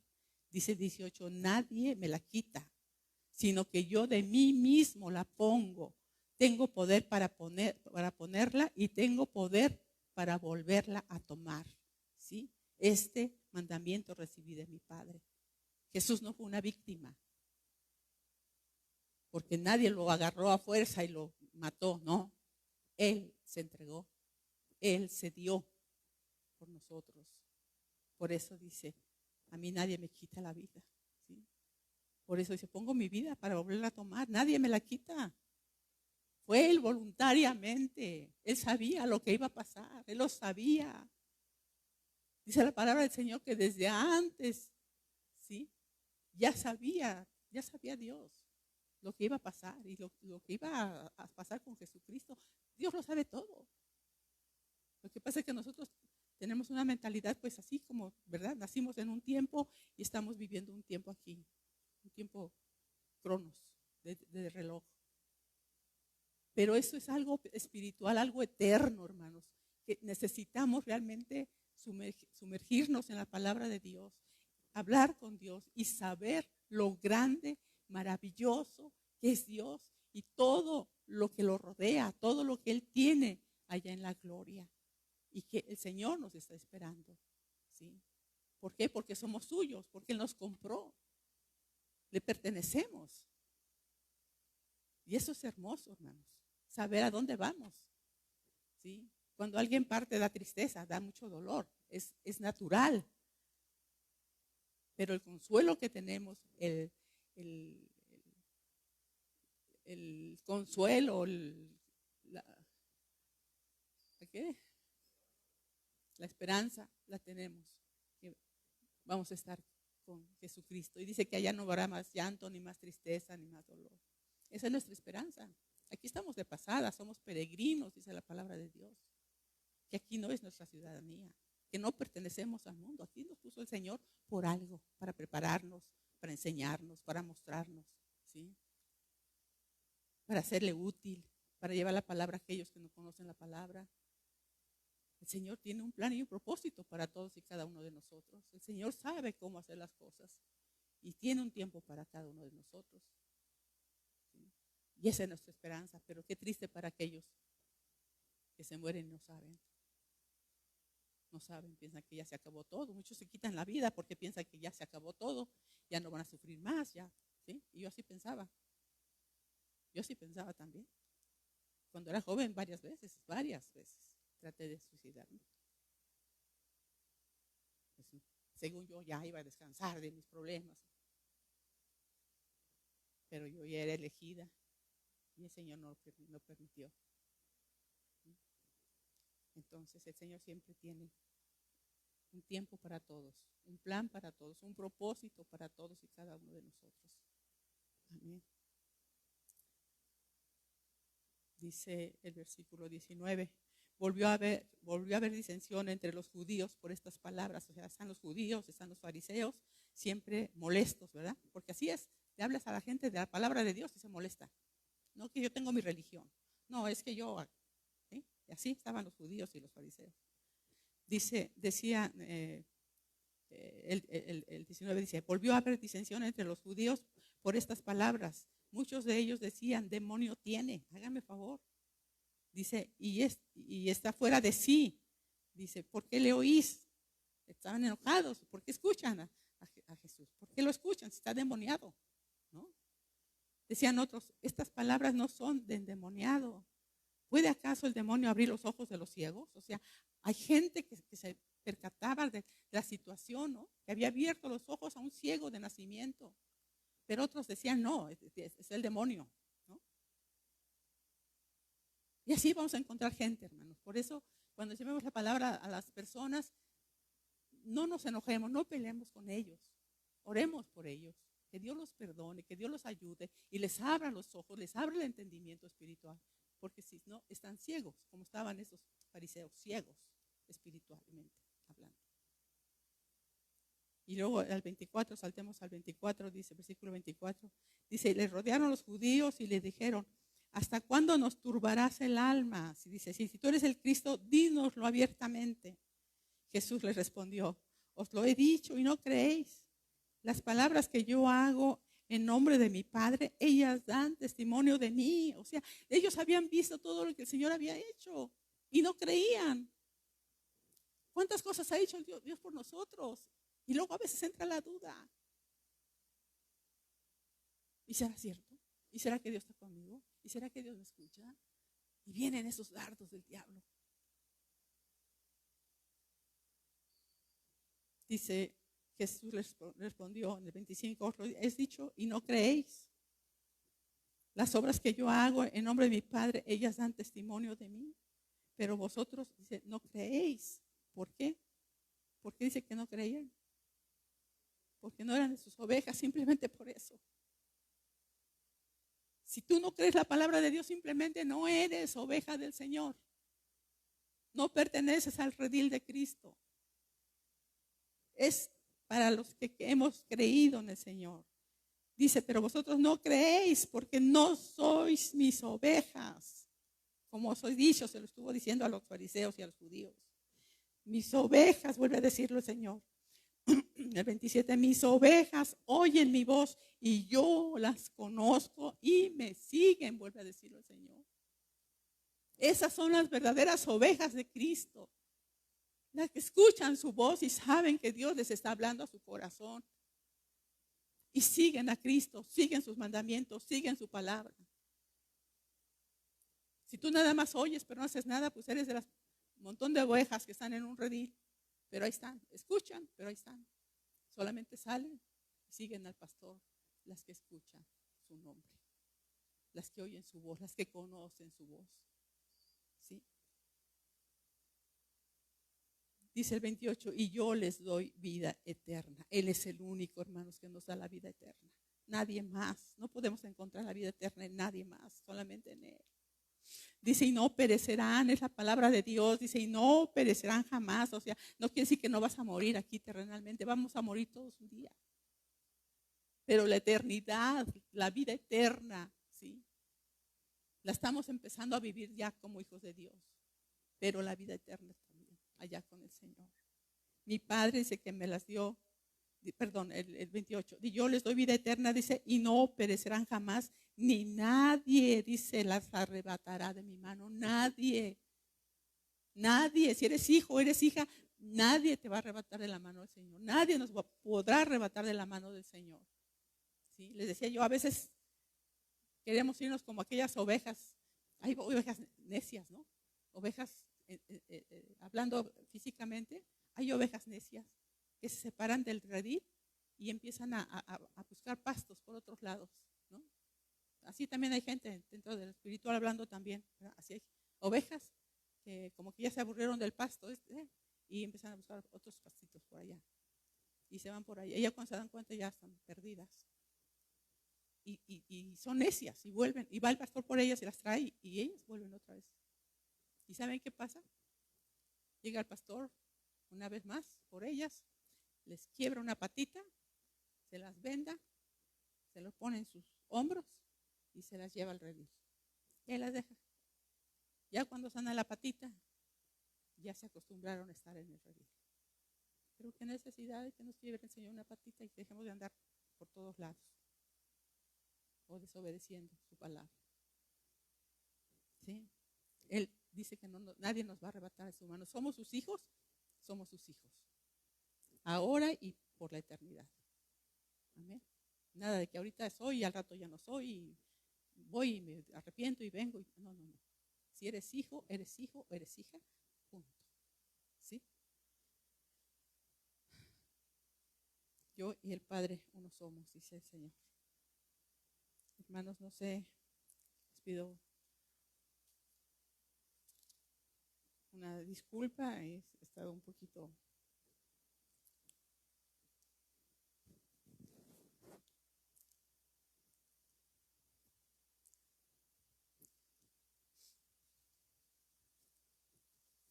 Dice 18, nadie me la quita, sino que yo de mí mismo la pongo. Tengo poder para ponerla y tengo poder para volverla a tomar. ¿Sí? Este mandamiento recibí de mi Padre. Jesús no fue una víctima, porque nadie lo agarró a fuerza y lo mató, no. Él se entregó, Él se dio por nosotros. Por eso dice, a mí nadie me quita la vida. ¿Sí? Por eso dice, pongo mi vida para volverla a tomar, nadie me la quita. Fue Él voluntariamente, Él sabía lo que iba a pasar, Él lo sabía. Dice la palabra del Señor que desde antes, ¿sí? Ya sabía Dios lo que iba a pasar y lo que iba a pasar con Jesucristo. Dios lo sabe todo. Lo que pasa es que nosotros tenemos una mentalidad pues así como, ¿verdad? Nacimos en un tiempo y estamos viviendo un tiempo aquí, un tiempo cronos, de reloj. Pero eso es algo espiritual, algo eterno, hermanos, que necesitamos realmente sumergirnos en la palabra de Dios, hablar con Dios y saber lo grande, maravilloso que es Dios y todo lo que lo rodea, todo lo que Él tiene allá en la gloria y que el Señor nos está esperando. ¿Sí? ¿Por qué? Porque somos suyos, porque Él nos compró, le pertenecemos. Y eso es hermoso, hermanos, saber a dónde vamos. ¿Sí? Cuando alguien parte da tristeza, da mucho dolor, es natural. Pero el consuelo que tenemos, el consuelo, la esperanza la tenemos, que vamos a estar con Jesucristo. Y dice que allá no habrá más llanto, ni más tristeza, ni más dolor. Esa es nuestra esperanza. Aquí estamos de pasada, somos peregrinos, dice la palabra de Dios. Que aquí no es nuestra ciudadanía, que no pertenecemos al mundo. Aquí nos puso el Señor por algo, para prepararnos, para enseñarnos, para mostrarnos, ¿sí? Para hacerle útil, para llevar la palabra a aquellos que no conocen la palabra. El Señor tiene un plan y un propósito para todos y cada uno de nosotros. El Señor sabe cómo hacer las cosas y tiene un tiempo para cada uno de nosotros. ¿Sí? Y esa es nuestra esperanza, pero qué triste para aquellos que se mueren y no saben. No saben, piensan que ya se acabó todo. Muchos se quitan la vida porque piensan que ya se acabó todo, ya no van a sufrir más, ya. ¿Sí? Y yo así pensaba. Yo así pensaba también. Cuando era joven, varias veces traté de suicidarme. Pues, según yo ya iba a descansar de mis problemas. Pero yo ya era elegida y el Señor no lo permitió. Entonces el Señor siempre tiene un tiempo para todos, un plan para todos, un propósito para todos y cada uno de nosotros. Amén. Dice el versículo 19, volvió a haber disensión entre los judíos por estas palabras. O sea, están los judíos, están los fariseos, siempre molestos, ¿verdad? Porque así es, le hablas a la gente de la palabra de Dios y se molesta. No que yo tengo mi religión, no, es que yo, ¿sí? Y así estaban los judíos y los fariseos. Decía el 19 dice, volvió a haber disensión entre los judíos por estas palabras. Muchos de ellos decían, demonio tiene, hágame favor. Dice, y está fuera de sí. Dice, ¿por qué le oís? Estaban enojados. ¿Por qué escuchan a Jesús? ¿Por qué lo escuchan si está endemoniado? ¿No? Decían otros, estas palabras no son de endemoniado. ¿Puede acaso el demonio abrir los ojos de los ciegos? O sea, hay gente que se percataba de la situación, ¿no? Que había abierto los ojos a un ciego de nacimiento. Pero otros decían, no, es el demonio. Y así vamos a encontrar gente, hermanos. Por eso, cuando llevemos la palabra a las personas, no nos enojemos, no peleemos con ellos. Oremos por ellos. Que Dios los perdone, que Dios los ayude y les abra los ojos, les abra el entendimiento espiritual. Porque si no, están ciegos, como estaban esos fariseos, ciegos espiritualmente hablando. Y luego al 24, saltemos al 24, dice, versículo 24, dice, les rodearon los judíos y les dijeron, ¿hasta cuándo nos turbarás el alma? Dice, si tú eres el Cristo, dínoslo abiertamente. Jesús les respondió, os lo he dicho y no creéis. Las palabras que yo hago en nombre de mi Padre, ellas dan testimonio de mí. O sea, ellos habían visto todo lo que el Señor había hecho y no creían. ¿Cuántas cosas ha hecho Dios por nosotros? Y luego a veces entra la duda. ¿Y será cierto? ¿Y será que Dios está conmigo? ¿Y será que Dios me escucha? Y vienen esos dardos del diablo. Dice, Jesús les respondió en el 25, os lo he dicho y no creéis. Las obras que yo hago en nombre de mi Padre, ellas dan testimonio de mí. Pero vosotros, dice, no creéis. ¿Por qué? ¿Por qué dice que no creían? Porque no eran de sus ovejas, simplemente por eso. Si tú no crees la palabra de Dios, simplemente no eres oveja del Señor. No perteneces al redil de Cristo. Es para los que hemos creído en el Señor. Dice, pero vosotros no creéis porque no sois mis ovejas. Como os he dicho, se lo estuvo diciendo a los fariseos y a los judíos. Mis ovejas, vuelve a decirlo el Señor. El 27, mis ovejas oyen mi voz y yo las conozco y me siguen, vuelve a decirlo el Señor. Esas son las verdaderas ovejas de Cristo. Las que escuchan su voz y saben que Dios les está hablando a su corazón. Y siguen a Cristo, siguen sus mandamientos, siguen su palabra. Si tú nada más oyes pero no haces nada, pues eres de las montón de ovejas que están en un redil. Pero ahí están, escuchan, pero ahí están. Solamente salen y siguen al pastor, las que escuchan su nombre, las que oyen su voz, las que conocen su voz. ¿Sí? Dice el 28, y yo les doy vida eterna. Él es el único, hermanos, que nos da la vida eterna. Nadie más. No podemos encontrar la vida eterna en nadie más, solamente en Él. Dice, y no perecerán, es la palabra de Dios. Dice, y no perecerán jamás. O sea, no quiere decir que no vas a morir aquí terrenalmente. Vamos a morir todos un día. Pero la eternidad, la vida eterna, ¿sí? La estamos empezando a vivir ya como hijos de Dios. Pero la vida eterna también, allá con el Señor. Mi Padre dice que me las dio, perdón, el 28. Y yo les doy vida eterna, dice, y no perecerán jamás, ni nadie, dice, las arrebatará de mi mano. Nadie, nadie. Si eres hijo o eres hija, nadie te va a arrebatar de la mano del Señor. Nadie nos podrá arrebatar de la mano del Señor. ¿Sí? Les decía yo, a veces queremos irnos como aquellas ovejas. Hay ovejas necias, ¿no? Ovejas, hablando físicamente, hay ovejas necias que se separan del redil y empiezan a buscar pastos por otros lados, ¿no? Así también hay gente dentro del espiritual hablando también, ¿verdad? Así hay ovejas que como que ya se aburrieron del pasto y empiezan a buscar otros pastitos por allá y se van por allá. Y ya cuando se dan cuenta ya están perdidas. Y son necias y vuelven, y va el pastor por ellas y las trae y ellas vuelven otra vez. ¿Y saben qué pasa? Llega el pastor una vez más por ellas, les quiebra una patita, se las venda, se lo pone en sus hombros y se las lleva al redil. Y ahí las deja. Ya cuando sana la patita, ya se acostumbraron a estar en el redil. Pero qué necesidad de que nos quiebre el Señor una patita y dejemos de andar por todos lados o desobedeciendo su palabra. ¿Sí? Él dice que nadie nos va a arrebatar de su mano. Somos sus hijos, somos sus hijos. Ahora y por la eternidad. Amén. Nada de que ahorita soy y al rato ya no soy. Y voy y me arrepiento y vengo. No, no, no. Si eres hijo o eres hija, punto. ¿Sí? Yo y el Padre uno somos, dice el Señor. Hermanos, no sé, les pido una disculpa, he estado un poquito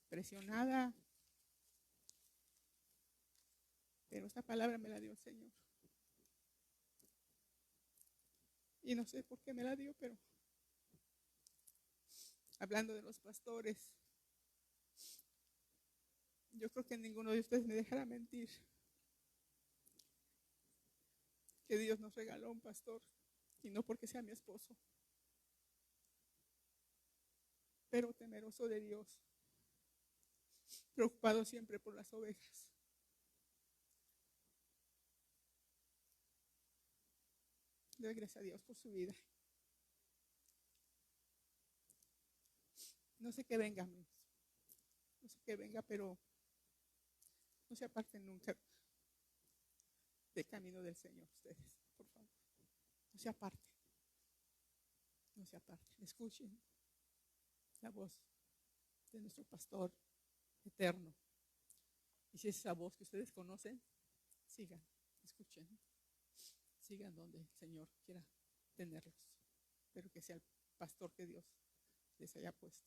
presionada, pero esta palabra me la dio el Señor. Y no sé por qué me la dio, pero hablando de los pastores, yo creo que ninguno de ustedes me dejará mentir que Dios nos regaló un pastor, y no porque sea mi esposo, pero temeroso de Dios, preocupado siempre por las ovejas. Doy gracias a Dios por su vida. No sé qué venga, amigos. No sé qué venga, pero no se aparten nunca del camino del Señor ustedes, por favor. No se aparten. No se aparten. Escuchen la voz de nuestro pastor eterno. Y si es esa voz que ustedes conocen, sigan, escuchen. Sigan donde el Señor quiera tenerlos. Pero que sea el pastor que Dios les haya puesto.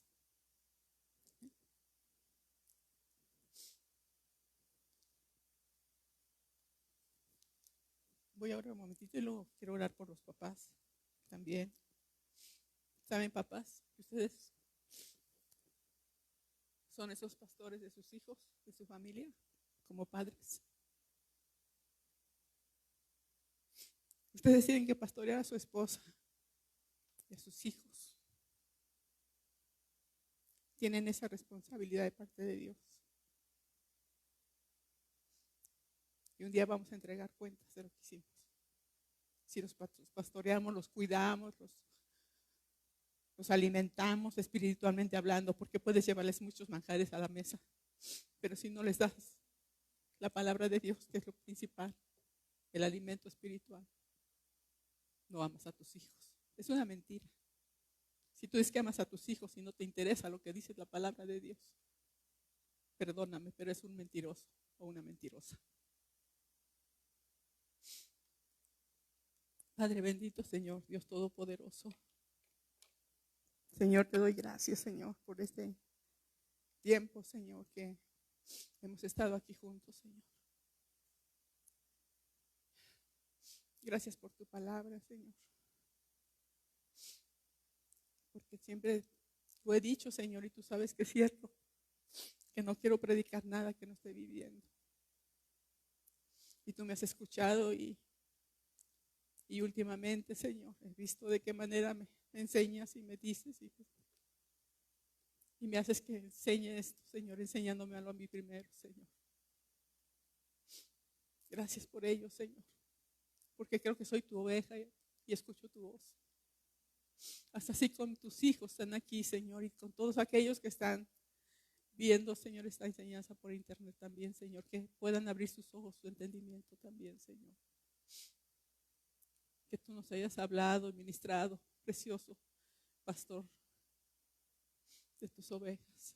Voy a orar un momentito y luego quiero orar por los papás también. ¿Saben, papás, que ustedes son esos pastores de sus hijos, de su familia, como padres? Ustedes tienen que pastorear a su esposa y a sus hijos. Tienen esa responsabilidad de parte de Dios. Y un día vamos a entregar cuentas de lo que hicimos. Si los pastoreamos, los cuidamos, los alimentamos espiritualmente hablando, porque puedes llevarles muchos manjares a la mesa, pero si no les das la palabra de Dios, que es lo principal, el alimento espiritual, no amas a tus hijos. Es una mentira. Si tú dices que amas a tus hijos y no te interesa lo que dice la palabra de Dios, perdóname, pero es un mentiroso o una mentirosa. Padre bendito, Señor, Dios Todopoderoso. Señor, te doy gracias, Señor, por este tiempo, Señor, que hemos estado aquí juntos, Señor. Gracias por tu palabra, Señor. Porque siempre lo he dicho, Señor, y tú sabes que es cierto, que no quiero predicar nada que no esté viviendo. Y tú me has escuchado y últimamente, Señor, he visto de qué manera me enseñas y me dices y me haces que enseñe esto, Señor, enseñándomelo a mí primero, Señor. Gracias por ello, Señor, porque creo que soy tu oveja y escucho tu voz. Hasta así con tus hijos están aquí, Señor, y con todos aquellos que están viendo, Señor, esta enseñanza por internet también, Señor, que puedan abrir sus ojos, su entendimiento también, Señor. Que tú nos hayas hablado y ministrado, precioso pastor de tus ovejas.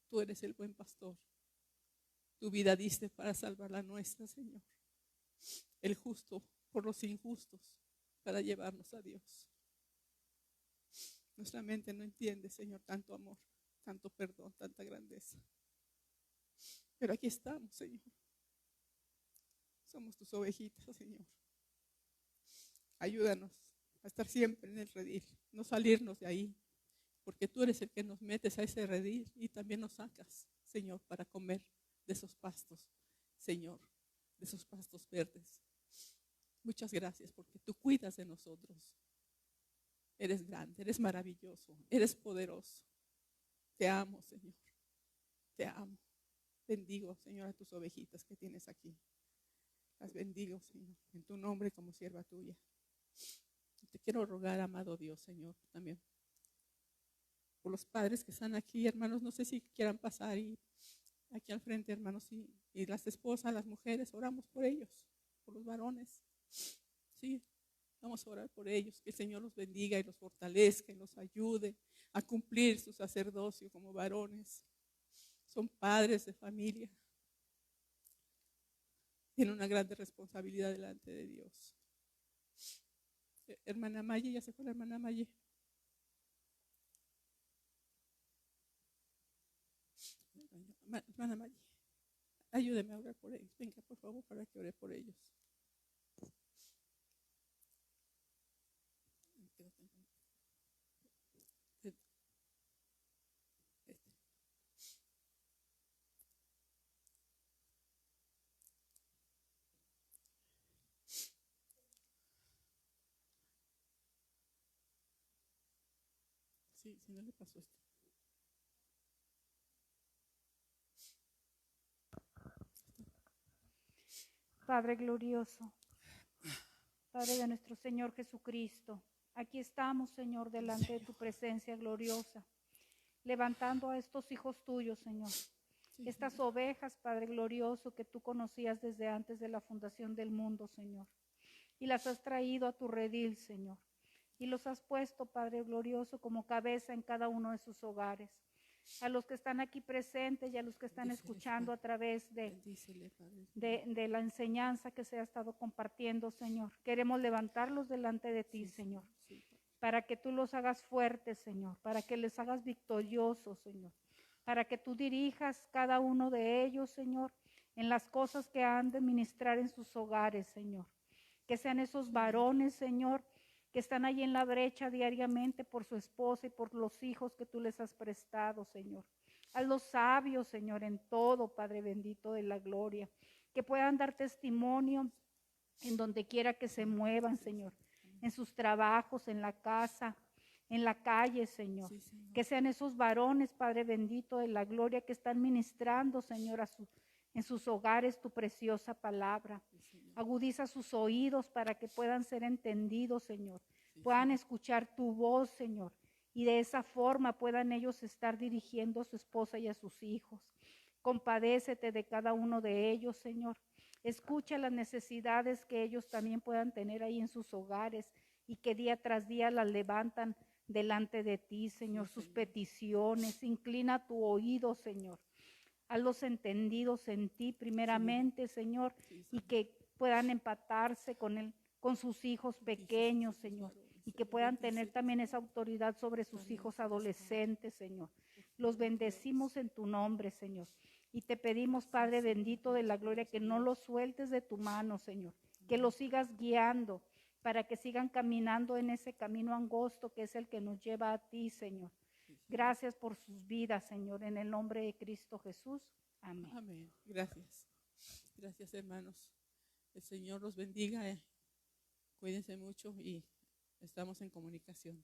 Tú eres el buen pastor. Tu vida diste para salvar la nuestra, Señor. El justo por los injustos, para llevarnos a Dios. Nuestra mente no entiende, Señor, tanto amor, tanto perdón, tanta grandeza. Pero aquí estamos, Señor. Somos tus ovejitas, Señor. Ayúdanos a estar siempre en el redil, no salirnos de ahí, porque tú eres el que nos metes a ese redil y también nos sacas, Señor, para comer de esos pastos, Señor, de esos pastos verdes. Muchas gracias porque tú cuidas de nosotros. Eres grande, eres maravilloso, eres poderoso. Te amo, Señor. Te amo. Bendigo, Señor, a tus ovejitas que tienes aquí. Las bendigo, Señor, en tu nombre como sierva tuya. Te quiero rogar, amado Dios, Señor, también por los padres que están aquí, hermanos, no sé si quieran pasar y aquí al frente, hermanos, y las esposas, las mujeres, oramos por ellos, por los varones. Sí, vamos a orar por ellos, que el Señor los bendiga y los fortalezca y los ayude a cumplir su sacerdocio como varones. son padres de familia. Tienen una grande responsabilidad delante de Dios. Hermana Maye, ya se fue la hermana Maye. Hermana Maye, ayúdeme a orar por ellos. Venga, por favor, para que ore por ellos. Sí, si no le pasó esto. Padre glorioso, Padre de nuestro Señor Jesucristo, aquí estamos, Señor, delante de tu presencia gloriosa, levantando a estos hijos tuyos, Señor. Estas ovejas, Padre glorioso, que tú conocías desde antes de la fundación del mundo, Señor. Y las has traído a tu redil, Señor. Y los has puesto, Padre glorioso, como cabeza en cada uno de sus hogares. A los que están aquí presentes y a los que están escuchando a través de la enseñanza que se ha estado compartiendo, Señor. Queremos levantarlos delante de ti, Señor, para que tú los hagas fuertes, Señor, para que les hagas victoriosos, Señor, para que tú dirijas cada uno de ellos, Señor, en las cosas que han de ministrar en sus hogares, Señor. Que sean esos varones, Señor, que están ahí en la brecha diariamente por su esposa y por los hijos que tú les has prestado, Señor. Hazlos sabios, Señor, en todo, Padre bendito de la gloria. Que puedan dar testimonio en donde quiera que se muevan, Señor. En sus trabajos, en la casa, en la calle, Señor. Sí, Señor. Que sean esos varones, Padre bendito de la gloria, que están ministrando, Señor, en sus hogares tu preciosa palabra. Sí, agudiza sus oídos para que puedan ser entendidos, Señor. Sí, puedan escuchar tu voz, Señor. Y de esa forma puedan ellos estar dirigiendo a su esposa y a sus hijos. Compadécete de cada uno de ellos, Señor. Escucha las necesidades que ellos también puedan tener ahí en sus hogares y que día tras día las levantan delante de ti, Señor, sus peticiones. Inclina tu oído, Señor. Hazlos entendidos en ti primeramente, Señor, y que puedan empatarse con sus hijos pequeños, Señor, y que puedan tener también esa autoridad sobre sus hijos adolescentes, Señor. Los bendecimos en tu nombre, Señor. Y te pedimos, Padre bendito de la gloria, que no los sueltes de tu mano, Señor, que los sigas guiando para que sigan caminando en ese camino angosto que es el que nos lleva a ti, Señor. Gracias por sus vidas, Señor, en el nombre de Cristo Jesús. Amén. Amén. Gracias. Gracias, hermanos. El Señor los bendiga. Cuídense mucho y estamos en comunicación.